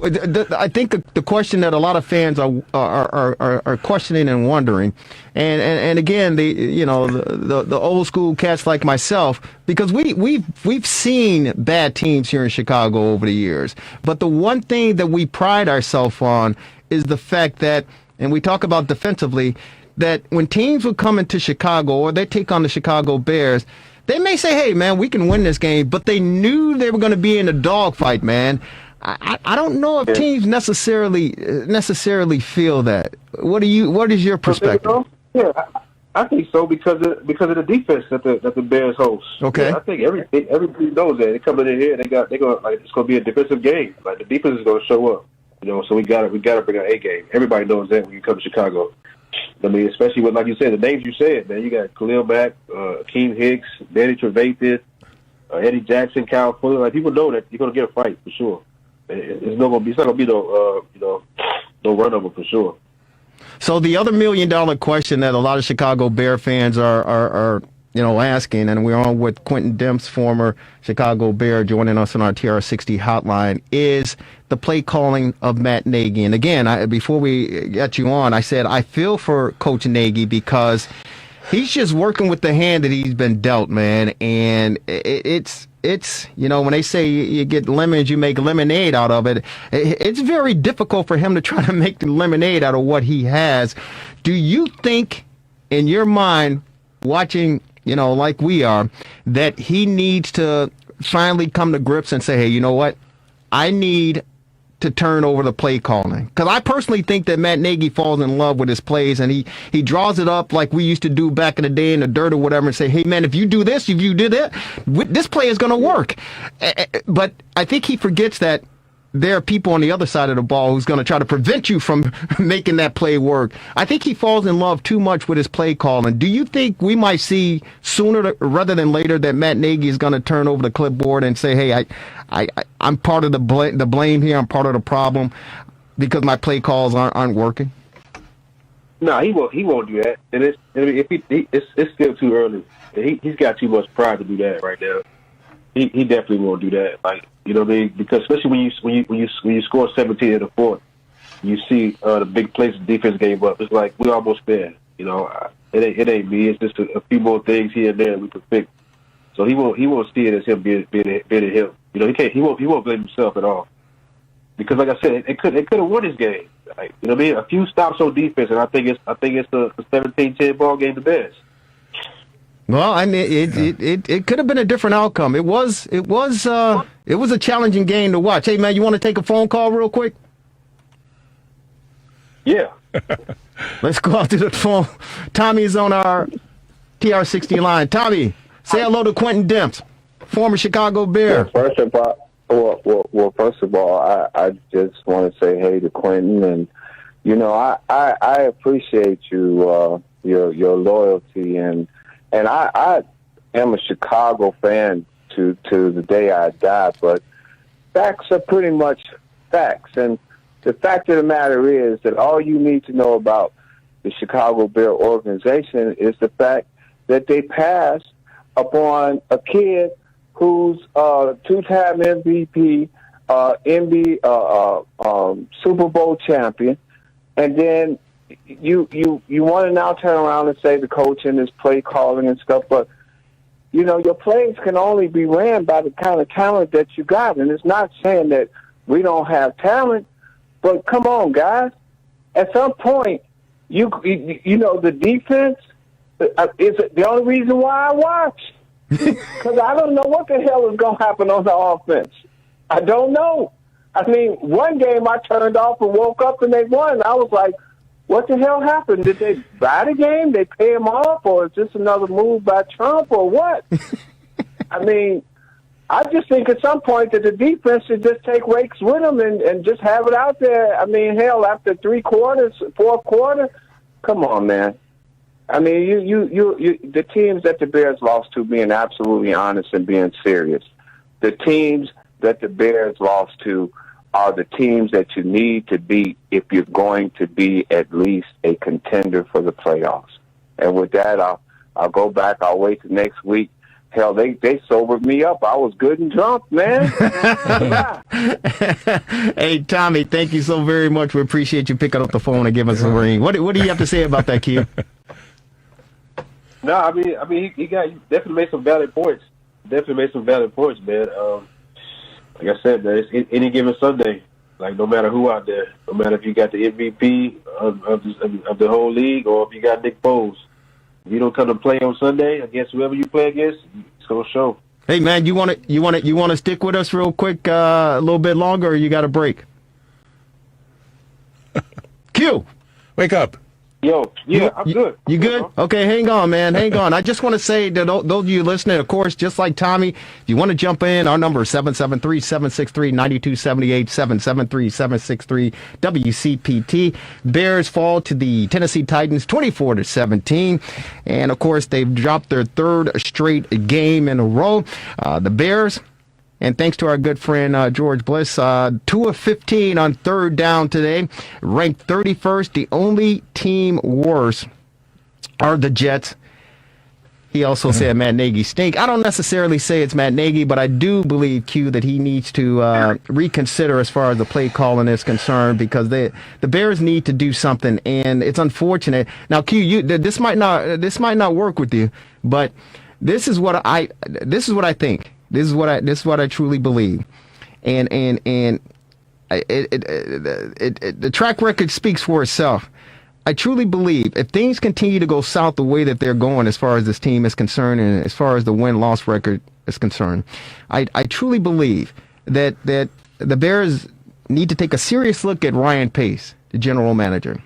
I think the question that a lot of fans are questioning and wondering, and again, the old school cats like myself, because we've seen bad teams here in Chicago over the years, but the one thing that we pride ourselves on is the fact that, and we talk about defensively, that when teams would come into Chicago or they take on the Chicago Bears, they may say, hey, man, we can win this game, but they knew they were going to be in a dogfight, man. I don't know if teams necessarily feel that. What is your perspective? Yeah, I think so because of the defense that the Bears host. Okay. Yeah, I think everybody knows that. They come in here, it's going to be a defensive game. The defense is going to show up. So we got to bring our A game. Everybody knows that when you come to Chicago. Especially with, like you said, the names you said, man. You got Khalil Mack, Akeem Hicks, Danny Trevathan, Eddie Jackson, Kyle Fuller. Like, people know that you're going to get a fight for sure. It's not going to be no run over for sure. So the other $1 million question that a lot of Chicago Bear fans are asking, and we're on with Quentin Demps, former Chicago Bear, joining us on our TR60 hotline, is the play calling of Matt Nagy. And again, before we got you on, I said I feel for Coach Nagy because he's just working with the hand that he's been dealt, man. And it's when they say you get lemons, you make lemonade out of it. It's very difficult for him to try to make the lemonade out of what he has. Do you think, in your mind, watching, like we are, that he needs to finally come to grips and say, hey, you know what? I need to turn over the play calling? Because I personally think that Matt Nagy falls in love with his plays, and he draws it up like we used to do back in the day in the dirt or whatever, and say, hey, man, if you do this, if you do that, this play is going to work. But I think he forgets that there are people on the other side of the ball who's going to try to prevent you from making that play work. I think he falls in love too much with his play calling. Do you think we might see sooner rather than later that Matt Nagy is going to turn over the clipboard and say, hey, I'm part of the blame here, I'm part of the problem because my play calls aren't working? No, he won't do that. And it's still too early. He's got too much pride to do that right now. He definitely won't do that. Like, you know what I mean? Because especially when you score 17 in the fourth, you see the big plays the defense gave up. It's like we almost there. It ain't me. It's just a few more things here and there we can fix. So he won't see it as him being him. He won't blame himself at all. Because like I said, it could have won his game. Like, you know what I mean? A few stops on defense, and I think it's a 17-10 ball game to best. Well, I mean, it could have been a different outcome. It was a challenging game to watch. Hey, man, you want to take a phone call real quick? Yeah. Let's go out to the phone. Tommy is on our TR60 line. Tommy, say hello to Quentin Demps, former Chicago Bear. Well, first of all, I just want to say hey to Quentin, and I appreciate you, your loyalty, and I am a Chicago fan to the day I die, but facts are pretty much facts. And the fact of the matter is that all you need to know about the Chicago Bear organization is the fact that they passed upon a kid who's two-time MVP, Super Bowl champion, and then you want to now turn around and say the coaching is play calling and stuff, but your plays can only be ran by the kind of talent that you got. And it's not saying that we don't have talent, but come on, guys. At some point, the defense is the only reason why I watch. Because I don't know what the hell is going to happen on the offense. I don't know. I mean, one game I turned off and woke up and they won. I was like, what the hell happened? Did they buy the game? They pay him off? Or is this another move by Trump or what? I mean, I just think at some point that the defense should just take rakes with them and just have it out there. I mean, hell, after 3 quarters, 4th quarter, come on, man. I mean, you the teams that the Bears lost to, being absolutely honest and being serious, the teams that the Bears lost to are the teams that you need to beat if you're going to be at least a contender for the playoffs. And with that, I'll go back. I'll wait till next week. Hell, they sobered me up. I was good and drunk, man. Hey, Tommy, thank you so very much. We appreciate you picking up the phone and giving us a ring. What do you have to say about that, Q? No, I mean, he definitely made some valid points. Man. Like I said, man, it's any given Sunday. Like, no matter who out there, no matter if you got the MVP of the whole league or if you got Nick Foles, if you don't come to play on Sunday against whoever you play against, it's gonna show. Hey, man, you want to stick with us real quick, a little bit longer, or you got a break? Q, wake up. Yo, yeah, I'm good. You good? Okay, hang on, man. Hang on. I just want to say to those of you listening, of course, just like Tommy, if you want to jump in, our number is 773-763-9278, 773-763-WCPT. Bears fall to the Tennessee Titans 24-17. And, of course, they've dropped their third straight game in a row. The Bears... And thanks to our good friend George Bliss, 2 of 15 on third down today, ranked 31st. The only team worse are the Jets. He also said Matt Nagy stink. I don't necessarily say it's Matt Nagy, but I do believe, Q, that he needs to reconsider as far as the play calling is concerned, because the Bears need to do something, and it's unfortunate. Now, Q, this might not work with you, but this is what I think. This is what I truly believe, and the track record speaks for itself. I truly believe if things continue to go south the way that they're going, as far as this team is concerned, and as far as the win-loss record is concerned, I truly believe that the Bears need to take a serious look at Ryan Pace, the general manager,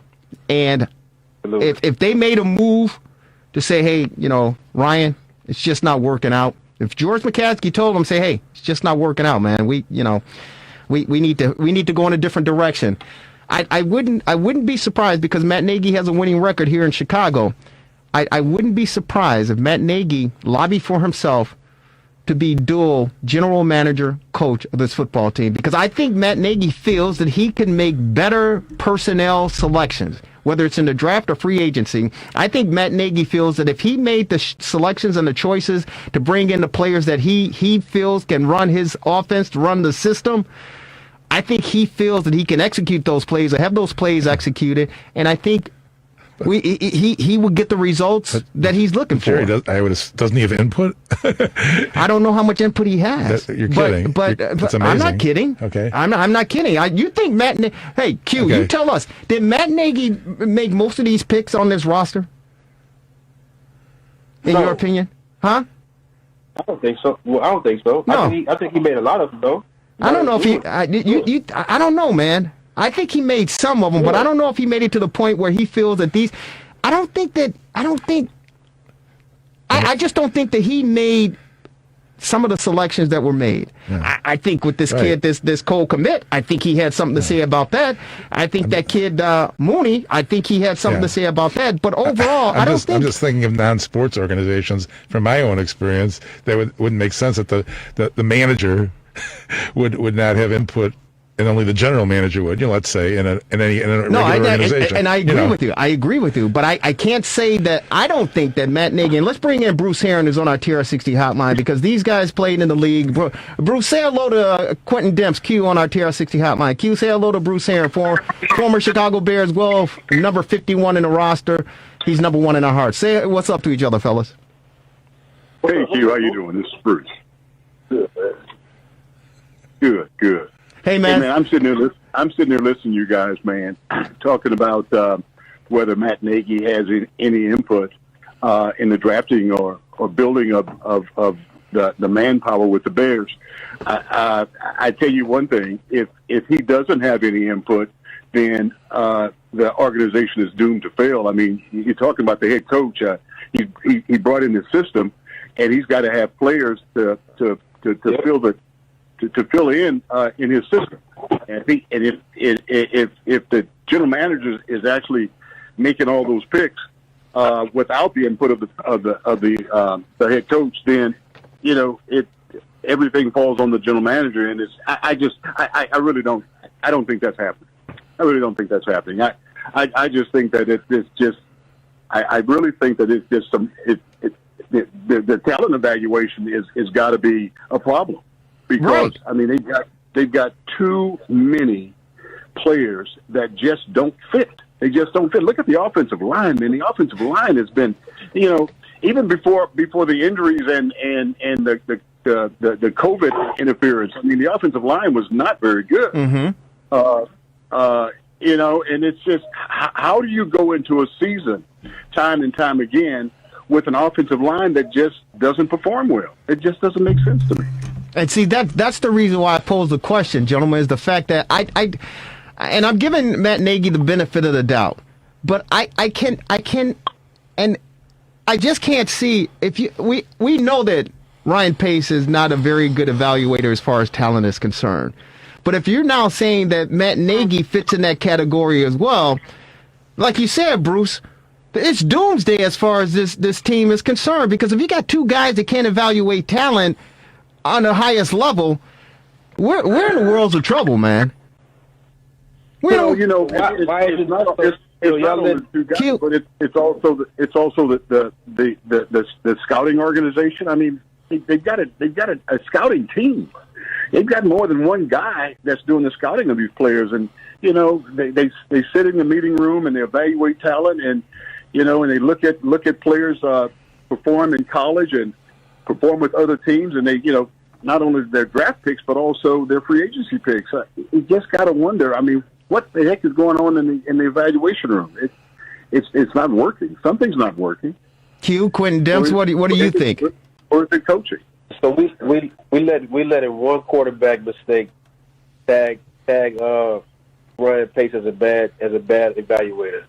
and if they made a move to say, hey, Ryan, it's just not working out. If George McCaskey told him, say, hey, it's just not working out, man. We need to go in a different direction. I wouldn't be surprised, because Matt Nagy has a winning record here in Chicago. I wouldn't be surprised if Matt Nagy lobbied for himself to be dual general manager, coach of this football team, because I think Matt Nagy feels that he can make better personnel selections, whether it's in the draft or free agency. I think Matt Nagy feels that if he made the selections and the choices to bring in the players that he feels can run his offense, to run the system, I think he feels that he can execute those plays or have those plays executed, and I think he would get the results that he's looking for. Jerry, doesn't he have input? I don't know how much input he has. You're kidding. But I'm not kidding. Okay. I'm not kidding. You think Hey, Q, okay. You tell us, did Matt Nagy make most of these picks on this roster? In your opinion? Huh? I don't think so. Well, I don't think so. No. I think he made a lot of them, though. I don't know if I don't know, man. I think he made some of them, but I don't know if he made it to the point where he feels that these. I just don't think that he made some of the selections that were made. Yeah. I think with this kid, this Cole Kmet, I think he had something to say about that. I think that kid Mooney, I think he had something to say about that. But overall, I'm just thinking of non-sports organizations from my own experience that wouldn't make sense that the manager would not have input. And only the general manager would, let's say, in a regular organization. And I agree with you. I agree with you. But I can't say that I don't think that Matt Nagy, and let's bring in Bruce Herron, who's on our TR60 hotline, because these guys played in the league. Bruce, say hello to Quentin Demps, Q, on our TR60 hotline. Q, say hello to Bruce Herron, former Chicago Bears, number 51 in the roster. He's number 1 in our hearts. Say what's up to each other, fellas. Hey, Q, how you doing? This is Bruce. Good, man. Good. Hey man. I'm sitting there listening to you guys, man, talking about whether Matt Nagy has any input in the drafting or building of the manpower with the Bears. I tell you one thing: if he doesn't have any input, then the organization is doomed to fail. I mean, you're talking about the head coach. He brought in the system, and he's got to have players to fill in his system, and if the general manager is actually making all those picks without the input of the head coach, then everything falls on the general manager, and I don't think that's happening. I really don't think that's happening. I just think that it's just I really think that it's just the talent evaluation is got to be a problem. Because I mean they've got too many players that just don't fit. They just don't fit. Look at the offensive line, man. The offensive line has been, even before the injuries and the COVID interference. I mean, the offensive line was not very good. Mm-hmm. And it's just how do you go into a season time and time again with an offensive line that just doesn't perform well? It just doesn't make sense to me. And see, that's the reason why I posed the question, gentlemen, is the fact that I'm giving Matt Nagy the benefit of the doubt. but I can, and I just can't see if we know that Ryan Pace is not a very good evaluator as far as talent is concerned. But if you're now saying that Matt Nagy fits in that category as well, like you said, Bruce, it's doomsday as far as this team is concerned. Because if you got two guys that can't evaluate talent on the highest level, we're in the world of trouble, man. Why is it not? It's not only the two guys, but it's also the scouting organization. I mean, they've got a scouting team. They've got more than one guy that's doing the scouting of these players, and they sit in the meeting room and they evaluate talent, and and they look at players perform in college and perform with other teams, and they not only their draft picks but also their free agency picks. You just got to wonder. I mean, what the heck is going on in the evaluation room? It's not working. Something's not working. Quentin Demps, what do you think? Or is it coaching? So we let a one quarterback mistake tag Ryan Pace as a bad evaluator.